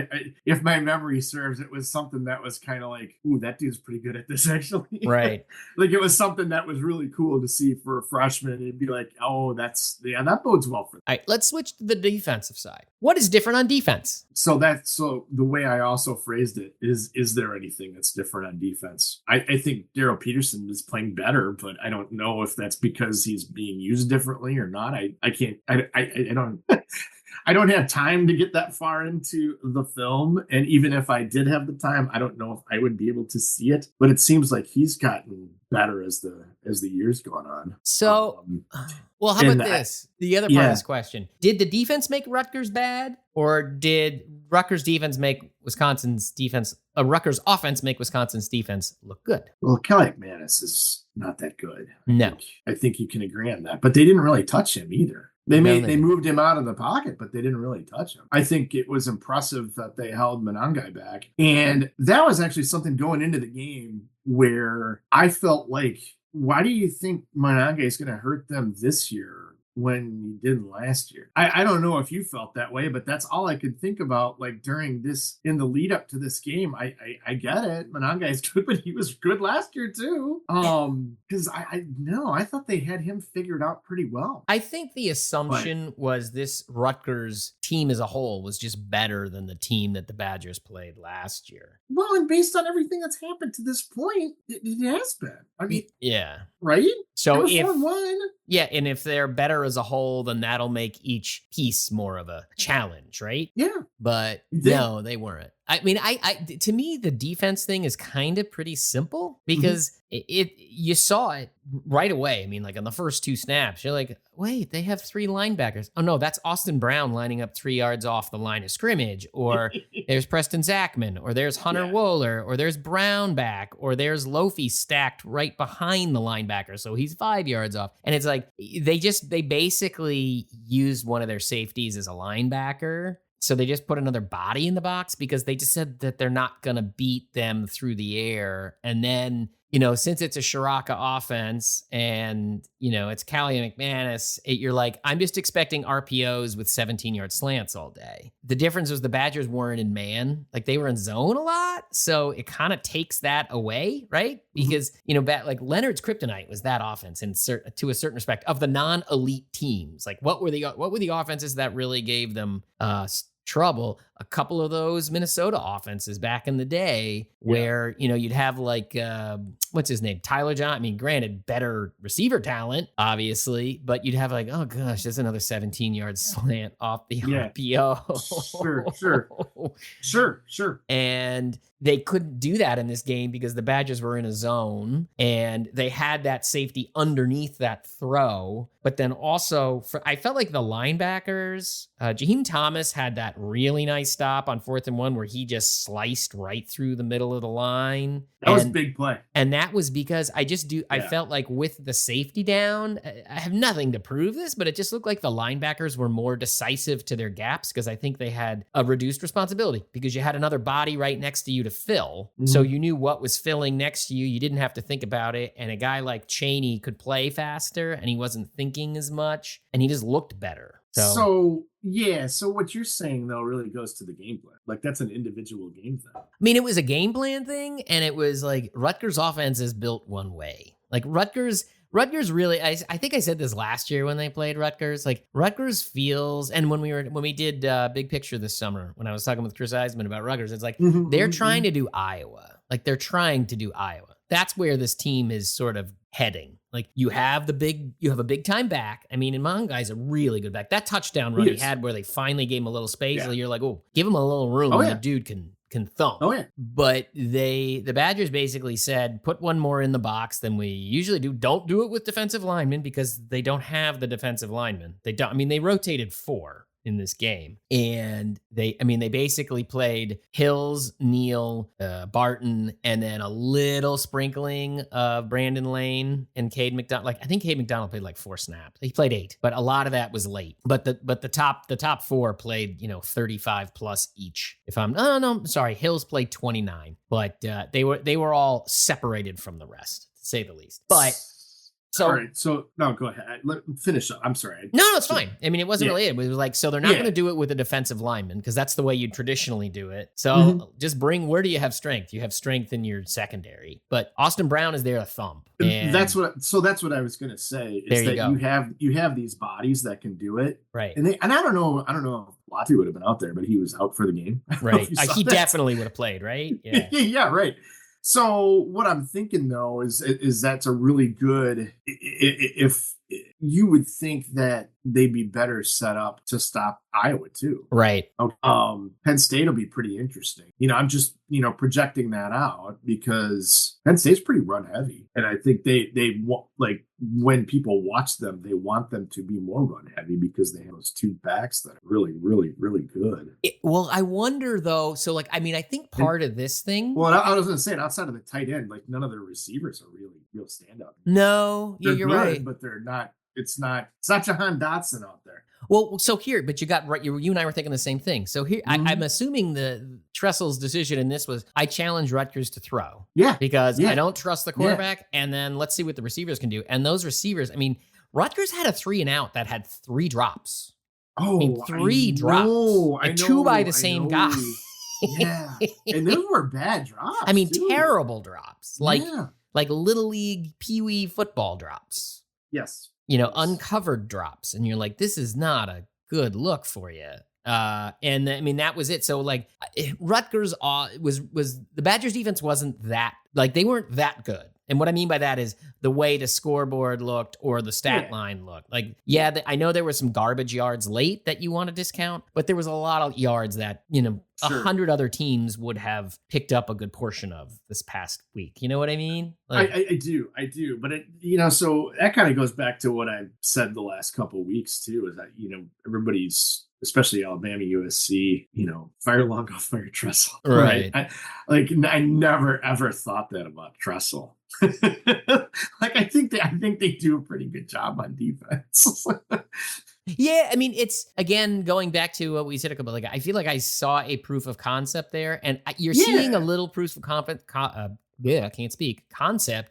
If my memory serves, it was something that was kind of like, ooh, that dude's pretty good at this actually. Right. Like it was something that was really cool to see for a freshman. It'd be like, oh, that bodes well for them. All right, let's switch to the defensive side. What is different on defense? So the way I also phrased it is there anything that's different on defense? I think Daryl Peterson is playing better, but I don't know if that's because he's being used differently or not. I don't I don't have time to get that far into the film. And even if I did have the time, I don't know if I would be able to see it. But it seems like he's gotten better as the years gone on. So, well, how about this? The other part of this question. Did the defense make Rutgers bad? Or did Rutgers defense make Wisconsin's defense, Rutgers offense make Wisconsin's defense look good? Well, Kelly McManus is not that good. No. I think you can agree on that. But they didn't really touch him either. They moved him out of the pocket, but they didn't really touch him. I think it was impressive that they held Monangai back. And that was actually something going into the game where I felt like, why do you think Monangai is going to hurt them this year when he didn't last year? I don't know if you felt that way, but that's all I could think about, like during this, in the lead up to this game. I get it. Monangai is good, but he was good last year too. Because I thought they had him figured out pretty well. I think the assumption was this Rutgers team as a whole was just better than the team that the Badgers played last year. Well, and based on everything that's happened to this point, it has been. I mean, yeah. Right? So if 4-1. Yeah, and if they're better as a whole, then that'll make each piece more of a challenge, right? Yeah. But no, they weren't. I mean, to me, the defense thing is kind of pretty simple because you saw it right away. I mean, like on the first two snaps, you're like, wait, they have three linebackers. Oh no, that's Austin Brown lining up 3 yards off the line of scrimmage, or there's Preston Zachman, or there's Hunter Wohler, or there's Brown back, or there's Lofi stacked right behind the linebacker, so he's 5 yards off. And it's like they basically used one of their safeties as a linebacker. So they just put another body in the box because they just said that they're not going to beat them through the air. And then, since it's a Shiraka offense and, it's Callie and McManus, you're like, I'm just expecting RPOs with 17-yard slants all day. The difference was the Badgers weren't in man. Like they were in zone a lot. So it kind of takes that away, right? Because, like Leonard's kryptonite was that offense to a certain respect of the non-elite teams. Like what were the offenses that really gave them trouble? A couple of those Minnesota offenses back in the day where, you'd have like, what's his name? Tyler John. I mean, granted, better receiver talent, obviously, but you'd have like, oh gosh, there's another 17-yard slant off the RPO. Sure. And they couldn't do that in this game because the Badgers were in a zone and they had that safety underneath that throw. But then also, I felt like the linebackers, Jaheim Thomas had that really nice stop on 4th and 1 where he just sliced right through the middle of the line. That was a big play. And that was because I felt like with the safety down, I have nothing to prove this, but it just looked like the linebackers were more decisive to their gaps because I think they had a reduced responsibility because you had another body right next to you to fill. So you knew what was filling next to you. You didn't have to think about it. And a guy like Chaney could play faster and he wasn't thinking as much and he just looked better. So what you're saying though really goes to the game plan. Like that's an individual game thing. I mean, it was a game plan thing, and it was like Rutgers offense is built one way. Like Rutgers really, I think I said this last year when they played Rutgers. Like Rutgers feels, and when we did Big Picture this summer, when I was talking with Chris Eisman about Rutgers, it's like they're trying to do Iowa. Like they're trying to do Iowa. That's where this team is sort of heading. Like you have a big time back. I mean, and Mongai's a really good back. That touchdown run he had where they finally gave him a little space. You're like, oh, give him a little room. The dude can thump. Oh yeah. But the Badgers basically said, put one more in the box than we usually do. Don't do it with defensive linemen because they don't have the defensive linemen. They don't. I mean, they rotated 4. in this game. And they basically played Hills, Neal, Barton, and then a little sprinkling of Brandon Lane and Cade McDonald. Like, I think Cade McDonald played like 4 snaps. He played 8, but a lot of that was late. But the top 4 played, 35 plus each. Hills played 29, but they were all separated from the rest, to say the least. But all right, so no, go ahead. Let me finish up. I'm sorry. No, it's fine. I mean, it wasn't related. It was like, so they're not going to do it with a defensive lineman because that's the way you traditionally do it. So just where do you have strength? You have strength in your secondary, but Austin Brown is there a thump. And that's what I was going to say is that you have these bodies that can do it. Right. And I don't know if Latu would have been out there, but he was out for the game. Right. He definitely would have played, right? Yeah. Yeah, right. So what I'm thinking though is that's a really good, if you would think that they'd be better set up to stop Iowa too. Right. Penn State will be pretty interesting. I'm just, projecting that out because Penn State's pretty run heavy. And I think they want, like, when people watch them, they want them to be more run heavy because they have those 2 backs that are really, really, really good. Well, I wonder though. So I think part of this thing. Well, I was going to say outside of the tight end, like none of their receivers are really real standout. No, you're good, right. But they're not. It's not Jahan Dotson out there. Well, so here, but you got right. You and I were thinking the same thing. So here, I'm assuming the Tressel's decision in this was I challenge Rutgers to throw. Yeah. Because I don't trust the quarterback. Yeah. And then let's see what the receivers can do. And those receivers, Rutgers had a 3-and-out that had 3 drops. Oh, 3 drops. And 2 by the same guy. Yeah. And those were bad drops. Terrible drops. Like little league peewee football drops. Yes. Uncovered drops. And you're like, this is not a good look for you. And that was it. So like Rutgers was the Badgers defense wasn't that, like, they weren't that good. And what I mean by that is the way the scoreboard looked or the stat line looked. Like, I know there were some garbage yards late that you want to discount, but there was a lot of yards that, 100 other teams would have picked up a good portion of this past week. You know what I mean? Like, I do. But so that kind of goes back to what I said the last couple of weeks too, is that, everybody's, especially Alabama, USC, fire Longo, fire Tressel. Right. I never ever thought that about Tressel. I think they do a pretty good job on defense. Yeah, it's, again, going back to what we said a couple of, I feel like I saw a proof of concept there, and you're seeing a little proof of concept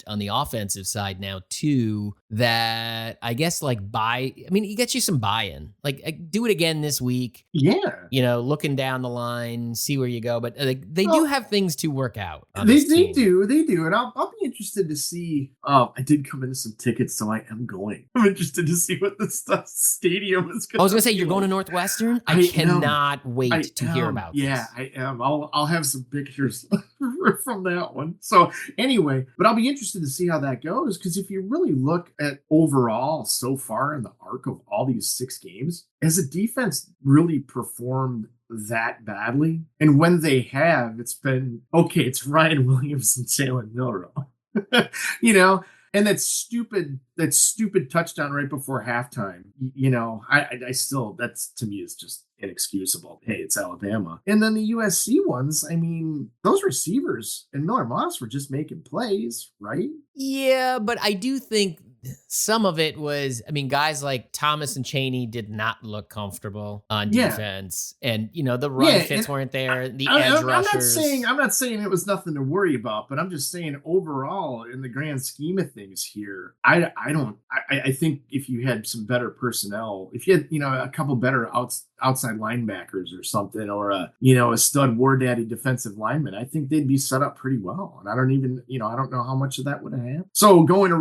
on the offensive side now too, that I guess it gets you some buy-in. Like, do it again this week. Yeah. Looking down the line, see where you go. But they do have things to work out. They do. And I'll be interested to see. I did come into some tickets, so I am going. I'm interested to see what the stadium is going to be. I was going to say, you're going to Northwestern? I cannot wait to hear about this. Yeah, I am. I'll have some pictures from that one. So anyway, but I'll be interested to see how that goes, because if you really look at overall so far in the arc of all these 6 games, has a defense really performed that badly? And when they have, it's been, okay, it's Ryan Williams and Jalen Milroe. And that stupid touchdown right before halftime, I still, that's, to me, is just inexcusable. Hey, it's Alabama. And then the USC ones, those receivers and Miller Moss were just making plays, right? Yeah, but I do think some of it was, guys like Thomas and Chaney did not look comfortable on defense. And, the run fits weren't there. Edge rushers. I'm not saying it was nothing to worry about, but I'm just saying overall, in the grand scheme of things here, I think if you had some better personnel, if you had, a couple better outside linebackers or something, or a stud war daddy defensive lineman, I think they'd be set up pretty well. And I don't know how much of that would have happened. So going to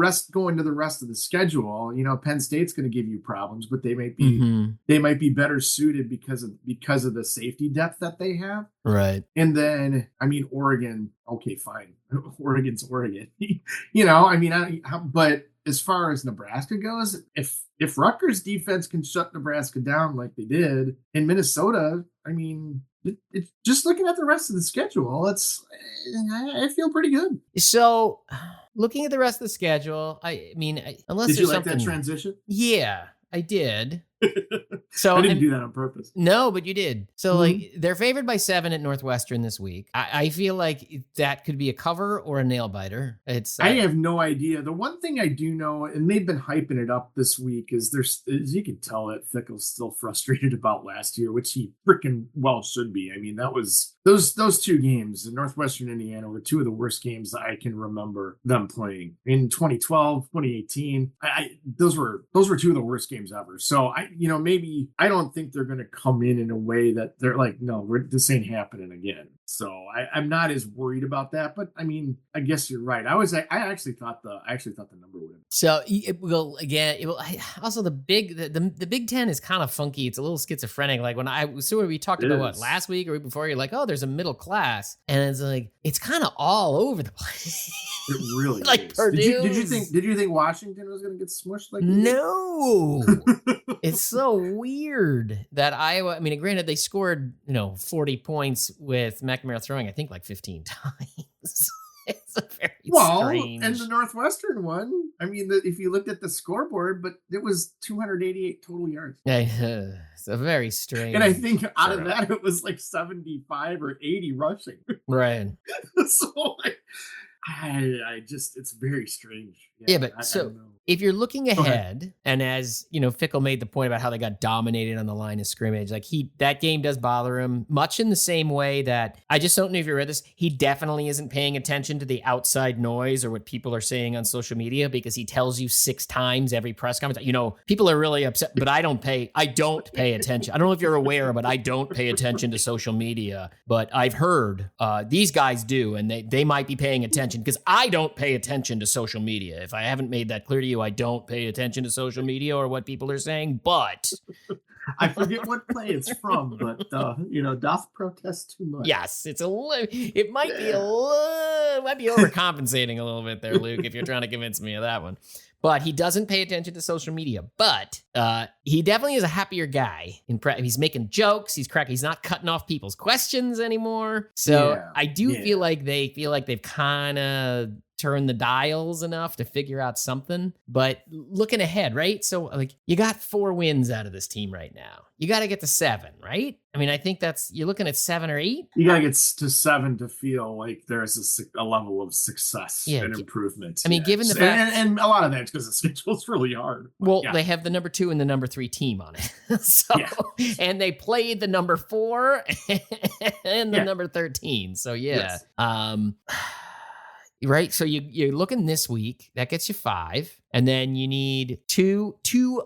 the rest of the schedule, Penn State's going to give you problems, but they might be better suited because of the safety depth that they have. Right. And then, Oregon, okay, fine. Oregon's Oregon. But as far as Nebraska goes, if Rutgers defense can shut Nebraska down like they did in Minnesota, it's just looking at the rest of the schedule, I feel pretty good. So, looking at the rest of the schedule, unless did you there's like that transition? Yeah, I did. So I didn't do that on purpose. No, but you did. So like they're favored by 7 at Northwestern this week. I feel like that could be a cover or a nail biter. I have no idea. The one thing I do know, and they've been hyping it up this week, is there's, as you can tell, that Fickle's still frustrated about last year, which he freaking well should be. I mean, that was those two games in Northwestern Indiana were two of the worst games I can remember them playing in 2012, 2018. Those were two of the worst games ever. So maybe I don't think they're going to come in a way that they're like, no, this ain't happening again. So I'm not as worried about that. But I mean, I guess you're right. I actually thought the number would have. So it will again. Also the Big Ten is kind of funky. It's a little schizophrenic. Like when we talked about what last week or week before. You're like, oh, there's a middle class, and it's like it's kind of all over the place. It really like is. Did you think Washington was going to get smushed like no? It's so weird that Iowa. I mean, granted, they scored 40 points with McNamara throwing, I think, like 15 times. It's a very strange. And the Northwestern one, I mean, if you looked at the scoreboard, but it was 288 total yards. It's a very strange. And I think out of that, it was like 75 or 80 rushing. Right. So I just, it's very strange. Yeah, but so if you're looking ahead, and as Fickle made the point about how they got dominated on the line of scrimmage, like that game does bother him much in the same way that I just don't know if you read this. He definitely isn't paying attention to the outside noise or what people are saying on social media because he tells you 6 times every press conference. People are really upset, but I don't pay attention. I don't know if you're aware, but I don't pay attention to social media. But I've heard these guys do, and they might be paying attention because I don't pay attention to social media. If I haven't made that clear to you, I don't pay attention to social media or what people are saying, but I forget what play it's from, but doth protest too much. Yes, it might be overcompensating a little bit there, Luke, if you're trying to convince me of that one. But he doesn't pay attention to social media. But he definitely is a happier guy. He's making jokes. He's cracking. He's not cutting off people's questions anymore. So I do feel like they've kind of turn the dials enough to figure out something. But looking ahead, right? So like you got 4 wins out of this team right now. You got to get to 7, right? I mean, I think you're looking at 7 or 8. You got to get to 7 to feel like there's a level of success and improvement. I mean, given the fact, and a lot of that's because the schedule's really hard. Well, they have the number 2 and the number 3 team on it. And they played the number 4 and the number 13. So Yes. Right. So you're looking this week. That gets you 5. And then you need two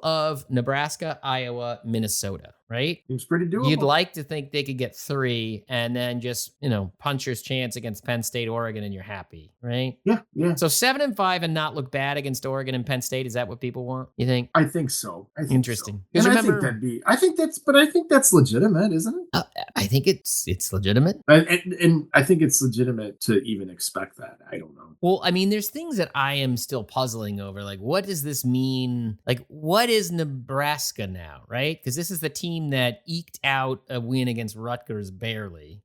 of Nebraska, Iowa, Minnesota, right? Seems pretty doable. You'd like to think they could get 3 and then just, puncher's chance against Penn State, Oregon, and you're happy, right? Yeah. So 7 and 5 and not look bad against Oregon and Penn State. Is that what people want? You think? I think so. Interesting. So. I think that's legitimate, isn't it? I think it's legitimate. And I think it's legitimate to even expect that. I don't know. Well, I mean, there's things that I am still puzzling over. Like, what does this mean? Like, what is Nebraska now, right? Because this is the team that eked out a win against Rutgers barely.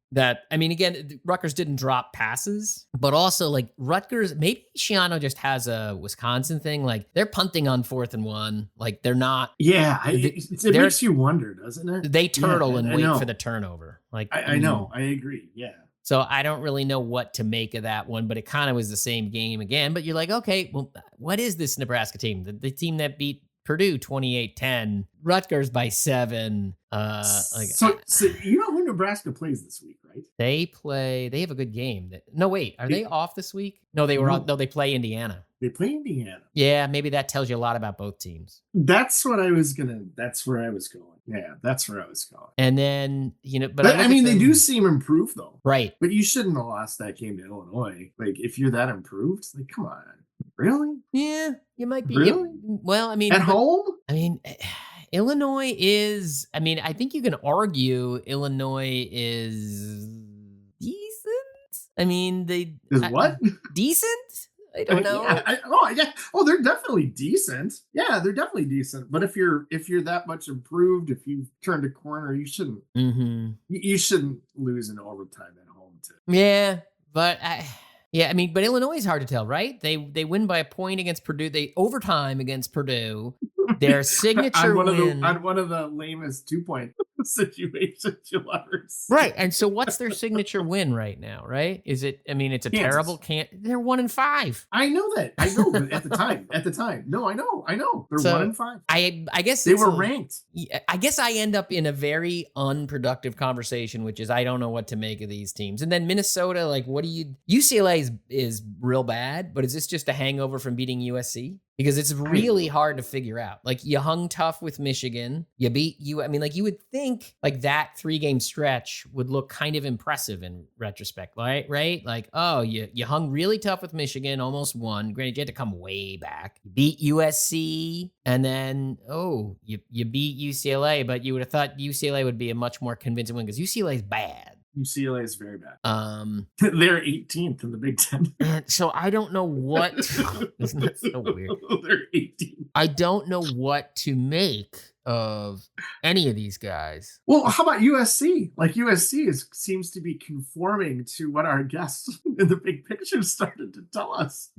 Again, Rutgers didn't drop passes, but also like Rutgers, maybe Shiano just has a Wisconsin thing. Like they're punting on 4th and 1. Like they're not. Yeah, it makes you wonder, doesn't it? They turtle and wait for the turnover. Like I know, I agree. Yeah. So I don't really know what to make of that one, but it kind of was the same game again. But you're like, okay, well, what is this Nebraska team? The team that beat Purdue 28-10, Rutgers by 7. So you know who Nebraska plays this week, right? They have a good game. No, wait, are they off this week? No, they play Indiana. They play Indiana. Yeah, maybe that tells you a lot about both teams. That's where I was going. Yeah, that's where I was going. And then, but they do seem improved though. Right. But you shouldn't have lost that game to Illinois. Like if you're that improved, like come on. Really? Yeah, you might be. Really? Well, I mean, at home? I mean, Illinois is, I think you can argue Illinois is decent. I mean, what? Decent? I don't know. Yeah. They're definitely decent. Yeah, they're definitely decent. But if you're that much improved, if you've turned a corner, you shouldn't. Mm-hmm. You shouldn't lose in overtime at home too. Yeah, but but Illinois is hard to tell, right? They win by a point against Purdue. They overtime against Purdue. Their signature win. On one of the lamest 2-point situations you'll ever see. Right. And so what's their signature win right now, right? Is it, I mean, it's a Kansas. terrible, they're 1-5. I know that. I know, but at the time. No, I know. They're So, 1-5. I guess They were ranked. I guess I end up in a very unproductive conversation, which is I don't know what to make of these teams. And then Minnesota, like, what do you, UCLA is real bad, but is this just a hangover from beating USC? Because it's really hard to figure out. Like, you hung tough with Michigan. You beat you. I mean, like, you would think like that 3-game stretch would look kind of impressive in retrospect, right? Like, oh, you hung really tough with Michigan, almost won. Granted, you had to come way back. You beat USC, and then, you beat UCLA, but you would have thought UCLA would be a much more convincing win because UCLA is bad. UCLA is very bad. They're 18th in the Big Ten. So I don't know what. Isn't that so weird? They're 18th. I don't know what to make of any of these guys. Well, how about USC? Like, USC seems to be conforming to what our guests in the big picture started to tell us,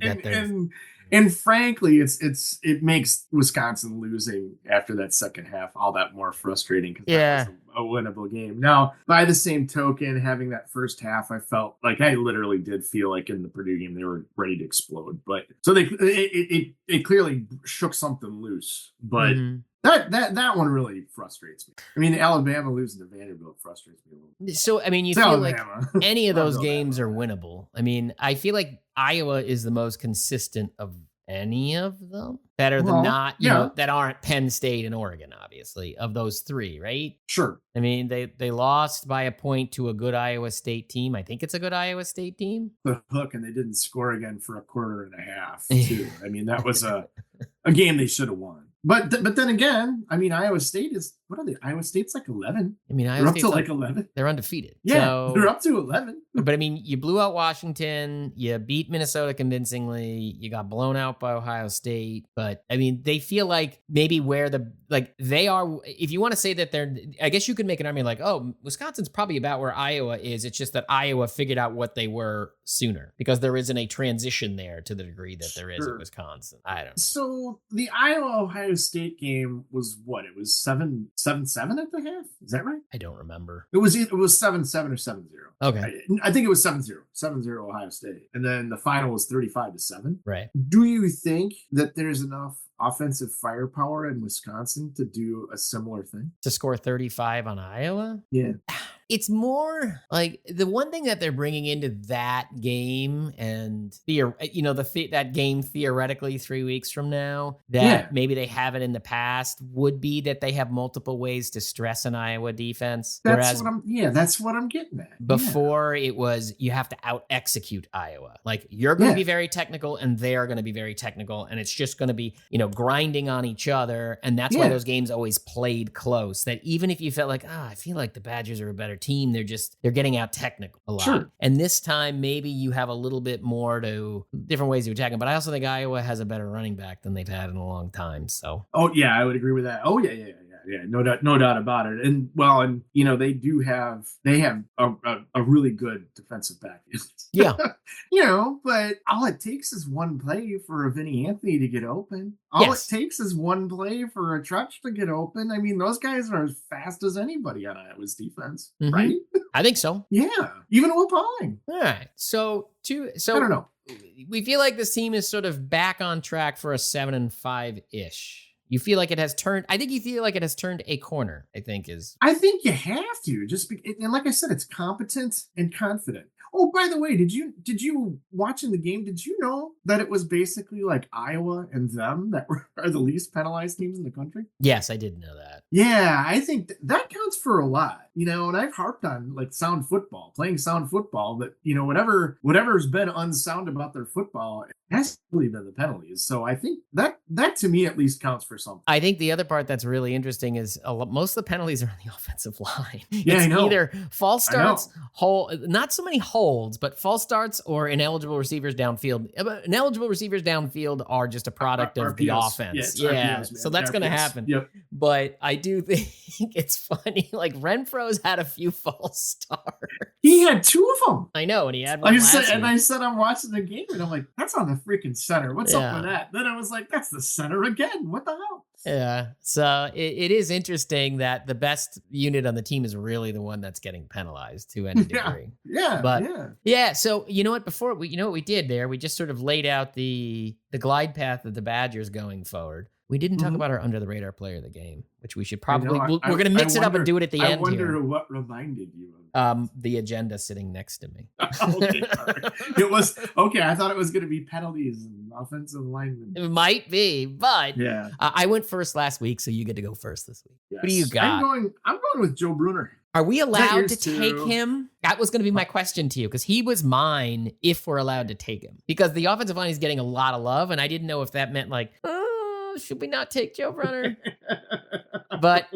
and frankly, it makes Wisconsin losing after that second half all that more frustrating because that was a winnable game. Now, by the same token, having that first half, I felt like I literally did feel like in the Purdue game they were ready to explode. But so it clearly shook something loose. But that one really frustrates me. I mean, Alabama losing to Vanderbilt frustrates me a little bit. So I mean, you feel like any of those games are winnable. I mean, I feel like Iowa is the most consistent of any of them. Better than not, you know, that aren't Penn State and Oregon, obviously, of those three, right? Sure. I mean, they lost by a point to a good Iowa State team. I think it's a good Iowa State team. The hook, and they didn't score again for a quarter and a half, too. I mean, that was a game they should have won. But then again, I mean, Iowa State is, what are they? Iowa State's like 11. I mean, they're up to like 11. They're undefeated. Yeah, so, they're up to 11. But I mean, you blew out Washington. You beat Minnesota convincingly. You got blown out by Ohio State. But I mean, they feel like maybe where they are, if you want to say that I guess you could make an argument like, oh, Wisconsin's probably about where Iowa is. It's just that Iowa figured out what they were sooner because there isn't a transition there to the degree that there is at Wisconsin. I don't know. So the Iowa-Ohio State game was what? It was 7-7 at the half? Is that right? I don't remember. It was 7-7 or 7-0. Okay. I think it was 7-0. 7-0 Ohio State. And then the final was 35-7. Right. Do you think that there's enough offensive firepower in Wisconsin to do a similar thing? To score 35 on Iowa? Yeah. It's more like the one thing that they're bringing into that game and that game theoretically 3 weeks from now that maybe they haven't in the past would be that they have multiple ways to stress an Iowa defense. That's what I'm getting at. Before it was you have to out execute Iowa. Like you're going to be very technical and they are going to be very technical and it's just going to be, grinding on each other. And that's why those games always played close. That even if you felt like, I feel like the Badgers are a better team, they're getting out technical a lot. Sure. And this time maybe you have a little bit more to different ways to attack them. But I also think Iowa has a better running back than they've had in a long time. So I would agree with that. Yeah, no doubt about it. And they have a really good defensive back. Yeah. But all it takes is one play for a Vinny Anthony to get open. All it takes is one play for a Trutch to get open. I mean, those guys are as fast as anybody on Iowa's defense, right? I think so. Yeah, even Will Pauling. All right. So I don't know. We feel like this team is sort of back on track for a 7-5-ish. You feel like it has turned. I think you feel like it has turned a corner. I think you have to and like I said, it's competent and confident. Oh, by the way, did you watching the game? Did you know that it was basically like Iowa and them that are the least penalized teams in the country? Yes, I did know that. Yeah, I think that counts for a lot. And I've harped on like playing sound football, that whatever's been unsound about their football has really been the penalties. So I think that to me at least counts for something. I think the other part that's really interesting is most of the penalties are on the offensive line. Yeah, it's I know. Either false starts, not so many holds, but false starts or ineligible receivers downfield. Ineligible receivers downfield are just a product of the offense. RPOs, so that's going to happen. Yep. But I do think it's funny. Like Renfro Burrow's had a few false starts. He had 2 of them. I know, and he had one last week. I said I'm watching the game, and I'm like, that's on the freaking center. What's up with that? Then I was like, that's the center again. What the hell? Yeah. So it is interesting that the best unit on the team is really the one that's getting penalized to any degree. Yeah. So you know what? Before what we did there, we just sort of laid out the glide path of the Badgers going forward. We didn't talk about our under the radar player of the game, which we should probably. We're going to mix it up and do it at the end. I wonder here. what reminded you of the agenda sitting next to me. Okay, all right. It was okay. I thought it was going to be penalties and offensive linemen. It might be, but yeah. I went first last week, so you get to go first this week. Yes. What do you got? I'm going with Joe Brunner. Are we allowed to take him? That was going to be my question to you, because he was mine if we're allowed to take him. Because the offensive line is getting a lot of love, and I didn't know if that meant like, should we not take Joe Brunner? But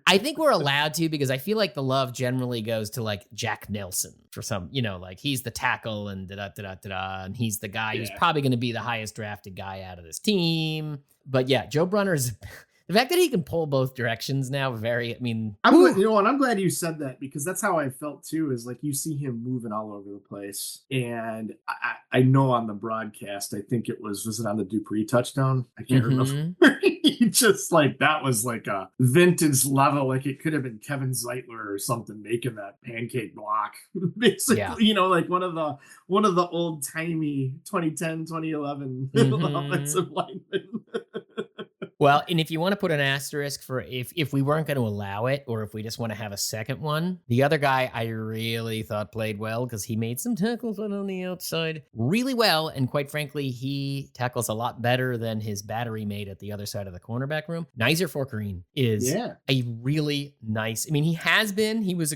I think we're allowed to, because I feel like the love generally goes to like Jack Nelson for some, like he's the tackle and and he's the guy who's probably going to be the highest drafted guy out of this team. But yeah, Joe Brunner's the fact that he can pull both directions now, I'm glad you said that, because that's how I felt too, is like you see him moving all over the place. And I know on the broadcast, I think was it on the Dupree touchdown? I can't remember. He just like, that was like a vintage level. Like it could have been Kevin Zeitler or something making that pancake block. Basically, like one of the old timey 2010, 2011 offensive linemen. Well, and if you want to put an asterisk for if we weren't going to allow it, or if we just want to have a second one, the other guy I really thought played well, because he made some tackles on the outside really well. And quite frankly, he tackles a lot better than his battery mate at the other side of the cornerback room. Nizer Forkerine is a really nice, he has been, he was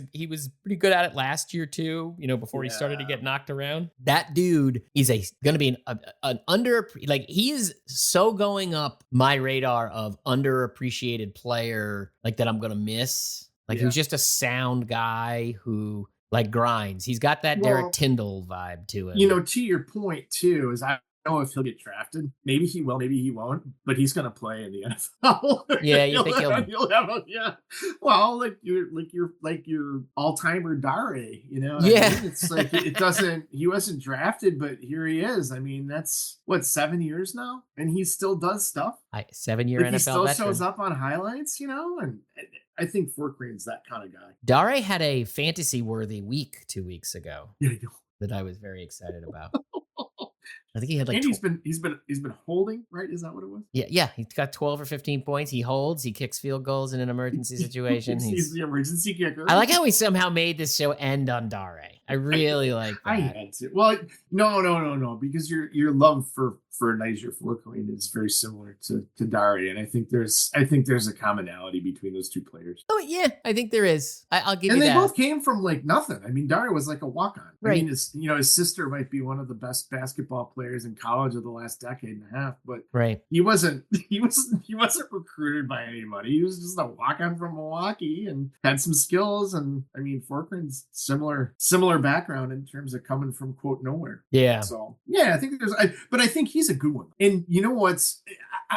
pretty good at it last year too, before he started to get knocked around. That dude is going to be an under, like he is so going up my radar of underappreciated player, like that I'm gonna miss. Like who's just a sound guy who like grinds. He's got that Derek Tyndall vibe to him. To your point too, is I don't know if he'll get drafted. Maybe he will, maybe he won't, but he's gonna play in the NFL. Yeah, you think he'll have a Well, like your all-timer Dare, It's like he wasn't drafted, but here he is. That's what, 7 years now, and he still does stuff. 7-year NFL he still veteran. shows up on highlights, and I think Forkerine's that kind of guy. Dare had a fantasy-worthy week 2 weeks ago. Yeah, that I was very excited about. I think he had like. And he's been holding, right? Is that what it was? Yeah. He's got 12 or 15 points. He holds. He kicks field goals in an emergency situation. He's the emergency kicker. I like how we somehow made this show end on Dare. I really like that. I had to. Well, no, because your love for Nizer Forkerine is very similar to Dare, and I think there's a commonality between those two players. Oh yeah, I think there is. I'll give you that. And they both came from like nothing. Dare was like a walk-on. Right. His sister might be one of the best basketball players in college of the last decade and a half, but right. He wasn't recruited by anybody. He was just a walk-on from Milwaukee and had some skills. And Forkerine's similar background in terms of coming from quote nowhere. Yeah. So yeah, I think but I think he's a good one. And you know what's,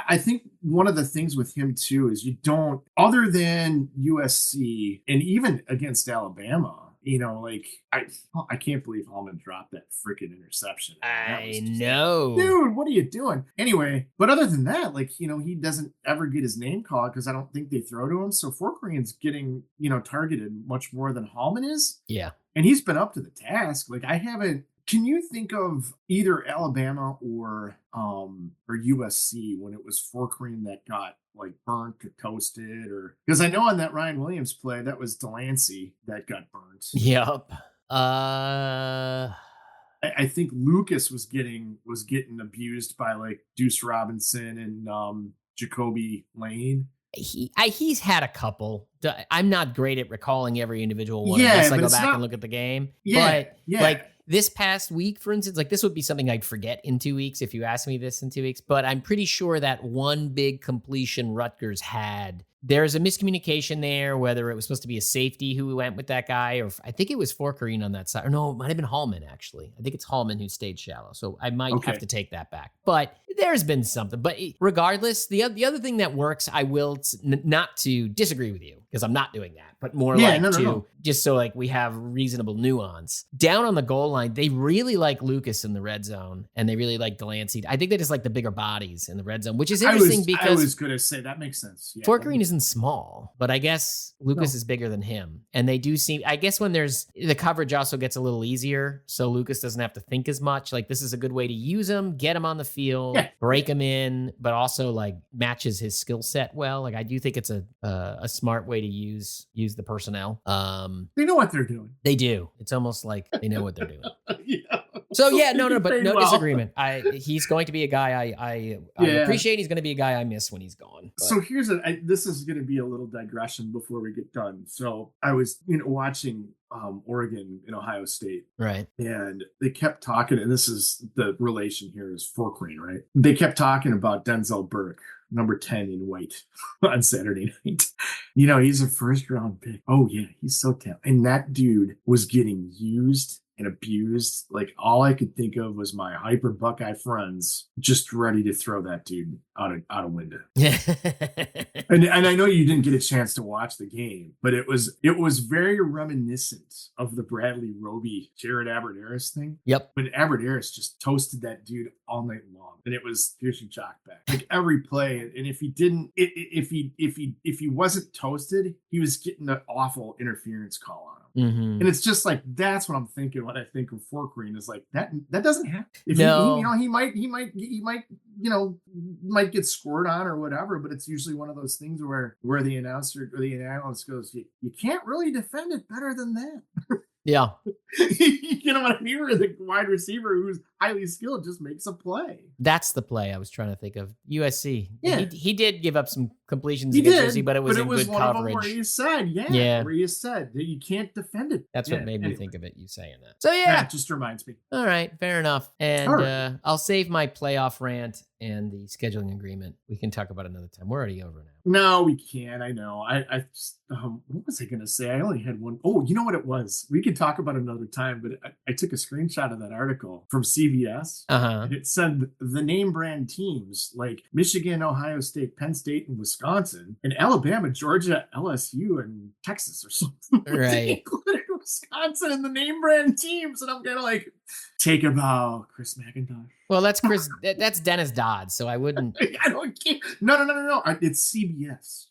I think one of the things with him too is you don't, other than USC and even against Alabama, I can't believe Hallman dropped that freaking interception. I know. Dude, what are you doing? Anyway, but other than that, he doesn't ever get his name called because I don't think they throw to him. So Forkerine's getting, targeted much more than Hallman is. Yeah. And he's been up to the task. Can you think of either Alabama or USC when it was Forkerine that got burnt or toasted, or because I know on that Ryan Williams play that was Delancey that got burnt. Yep. I think Lucas was getting abused by Deuce Robinson and Jacoby Lane. He's had a couple. I'm not great at recalling every individual one unless I go back and look at the game. Yeah, but this past week, for instance, this would be something I'd forget in 2 weeks if you asked me this in 2 weeks. But I'm pretty sure that one big completion Rutgers had, there's a miscommunication there, whether it was supposed to be a safety who went with that guy, or I think it was Forkerine on that side. Or no, it might have been Hallman, actually. I think it's Hallman who stayed shallow. So I might have to take that back. But there's been something. But regardless, the other thing that works, I will not to disagree with you because I'm not doing that, but more just so like we have reasonable nuance. Down on the goal line, they really like Lucas in the red zone, and they really like Delancey. I think they just like the bigger bodies in the red zone, which is interesting because I was going to say that makes sense. Yeah. Fort Greene isn't small, but I guess Lucas is bigger than him, and they do seem. I guess when there's the coverage also gets a little easier, so Lucas doesn't have to think as much. Like this is a good way to use him, get him on the field, break him in, but also like matches his skill set well. Like I do think it's a smart way to use the personnel. They know what they're doing. They do. It's almost like they know what they're doing. Yeah. So yeah, but no disagreement. He's going to be a guy I appreciate. He's going to be a guy I miss when he's gone. But. So this is going to be a little digression before we get done. So I was watching Oregon and Ohio State, right? And they kept talking, and this is the relation here is Fort Greene, right? They kept talking about Denzel Burke, number 10 in white on Saturday night. He's a first round pick. Oh yeah, he's so talented. And that dude was getting used and abused. Like all I could think of was my hyper Buckeye friends just ready to throw that dude out a window. and I know you didn't get a chance to watch the game, but it was very reminiscent of the Bradley Roby, Jared Aberderis thing. Yep. When Aberderis just toasted that dude all night long, and it was piercing chalk back like every play. And if he wasn't toasted, he was getting an awful interference call on him. Mm-hmm. And it's just like that's what I'm thinking when I think of Fort Greene is like that doesn't happen. If he might get scored on or whatever, but it's usually one of those things where the announcer or the analyst goes, you can't really defend it better than that. Yeah. You know what I mean? Where the wide receiver who's highly skilled just makes a play. That's the play I was trying to think of. USC. Yeah. He did give up some completions against USC, but it was in good one coverage. Of them where you said that you can't defend it. That's what made me think of it, you saying that. So yeah. That just reminds me. All right, fair enough. And I'll save my playoff rant and the scheduling agreement. We can talk about another time. We're already over now. No, we can't. I know. I what was I going to say? I only had one. Oh, you know what it was? We could talk about it another time, but I took a screenshot of that article from CBS. And it said the name brand teams like Michigan, Ohio State, Penn State, and Wisconsin, and Alabama, Georgia, LSU, and Texas or something. Right. They included Wisconsin in the name brand teams. And I'm kind of like, take a bow, Chris McIntosh. Well, that's Chris. That's Dennis Dodd. So I wouldn't. I don't care. No. It's CBS.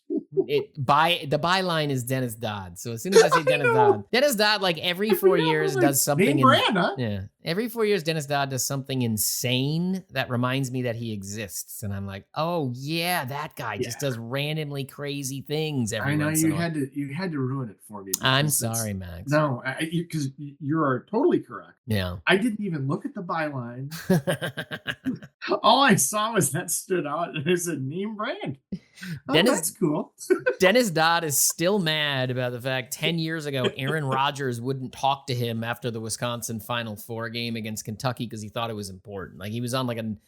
The byline is Dennis Dodd. So as soon as I say Dennis Dodd, like every 4 years does something. Name brand, huh? Yeah. Every 4 years, Dennis Dodd does something insane that reminds me that he exists, and I'm like, oh yeah, that guy just does randomly crazy things. I know you had to ruin it for me. I'm sorry, Max. No, because you are totally correct. Yeah. I didn't even look at the byline. All I saw was that stood out, and it said name brand. That's cool. Dennis Dodd is still mad about the fact 10 years ago, Aaron Rodgers wouldn't talk to him after the Wisconsin Final Four game against Kentucky because he thought it was important. Like he was on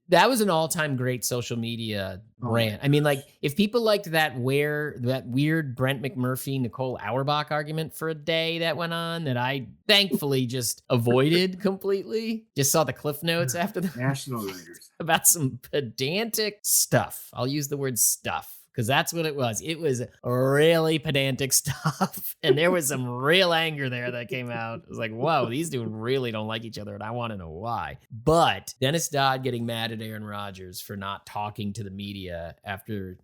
that was an all-time great social media rant. I mean, like if people liked that weird Brent McMurphy, Nicole Auerbach argument for a day that went on that I thankfully just avoided completely. Just saw the cliff notes after the National Writers about some pedantic stuff. I'll use the word stuff. Because that's what it was. It was really pedantic stuff. And there was some real anger there that came out. It was like, whoa, these dudes really don't like each other. And I want to know why. But Dennis Dodd getting mad at Aaron Rodgers for not talking to the media after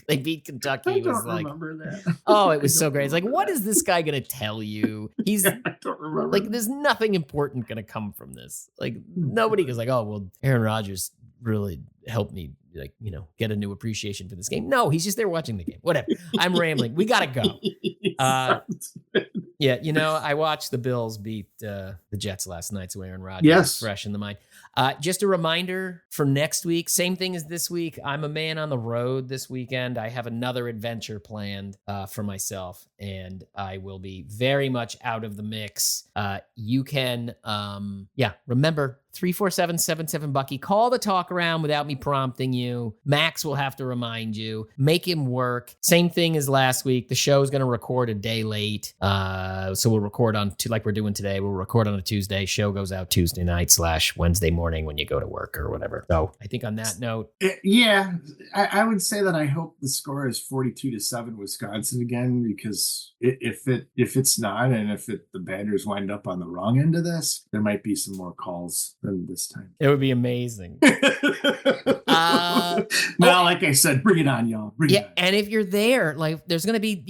they beat Kentucky. I don't remember that. Oh, it was so great. It's like, what is this guy going to tell you? I don't remember. Like, there's nothing important going to come from this. Like, nobody goes like, oh, well, Aaron Rodgers really helped me, like, get a new appreciation for this game. No, he's just there watching the game. Whatever. I'm rambling. We gotta go. I watched the Bills beat the Jets last night, so Aaron Rodgers is fresh in the mind. Just a reminder for next week, same thing as this week. I'm a man on the road this weekend. I have another adventure planned for myself, and I will be very much out of the mix. You can, remember, 347-77-BUCKY. Call the talk around without me prompting you. Max will have to remind you. Make him work. Same thing as last week. The show's going to record a day late. So we'll record on, like we're doing today, we'll record on a Tuesday. Show goes out Tuesday night / Wednesday morning when you go to work or whatever. So I think on that note. Yeah, I would say that I hope the score is 42-7 Wisconsin again, because if it's not, and if the Badgers wind up on the wrong end of this, there might be some more calls than this time. It would be amazing. Like I said, bring it on, y'all. Bring it on. And if you're there, like there's going to be,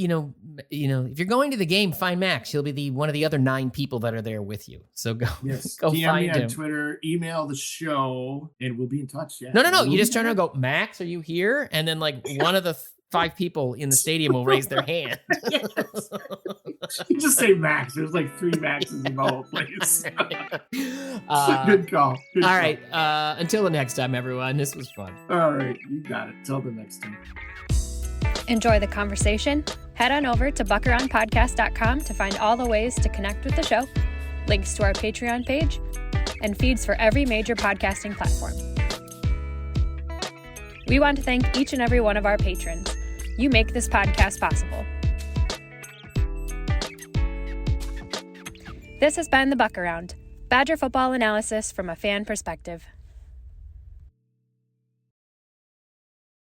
if you're going to the game, find Max. He'll be one of the other 9 people that are there with you. So go DM find me on him. Twitter, email the show, and we'll be in touch. Yeah. No. You just turn around and go, Max, are you here? And then like one of the 5 people in the stadium will raise their hand. You just say Max. There's like 3 Maxes in the whole place. Good call. All right. Until the next time, everyone. This was fun. All right. You got it. Till the next time. Enjoy the conversation? Head on over to buckaroundpodcast.com to find all the ways to connect with the show, links to our Patreon page, and feeds for every major podcasting platform. We want to thank each and every one of our patrons. You make this podcast possible. This has been The Buck Around, Badger football analysis from a fan perspective.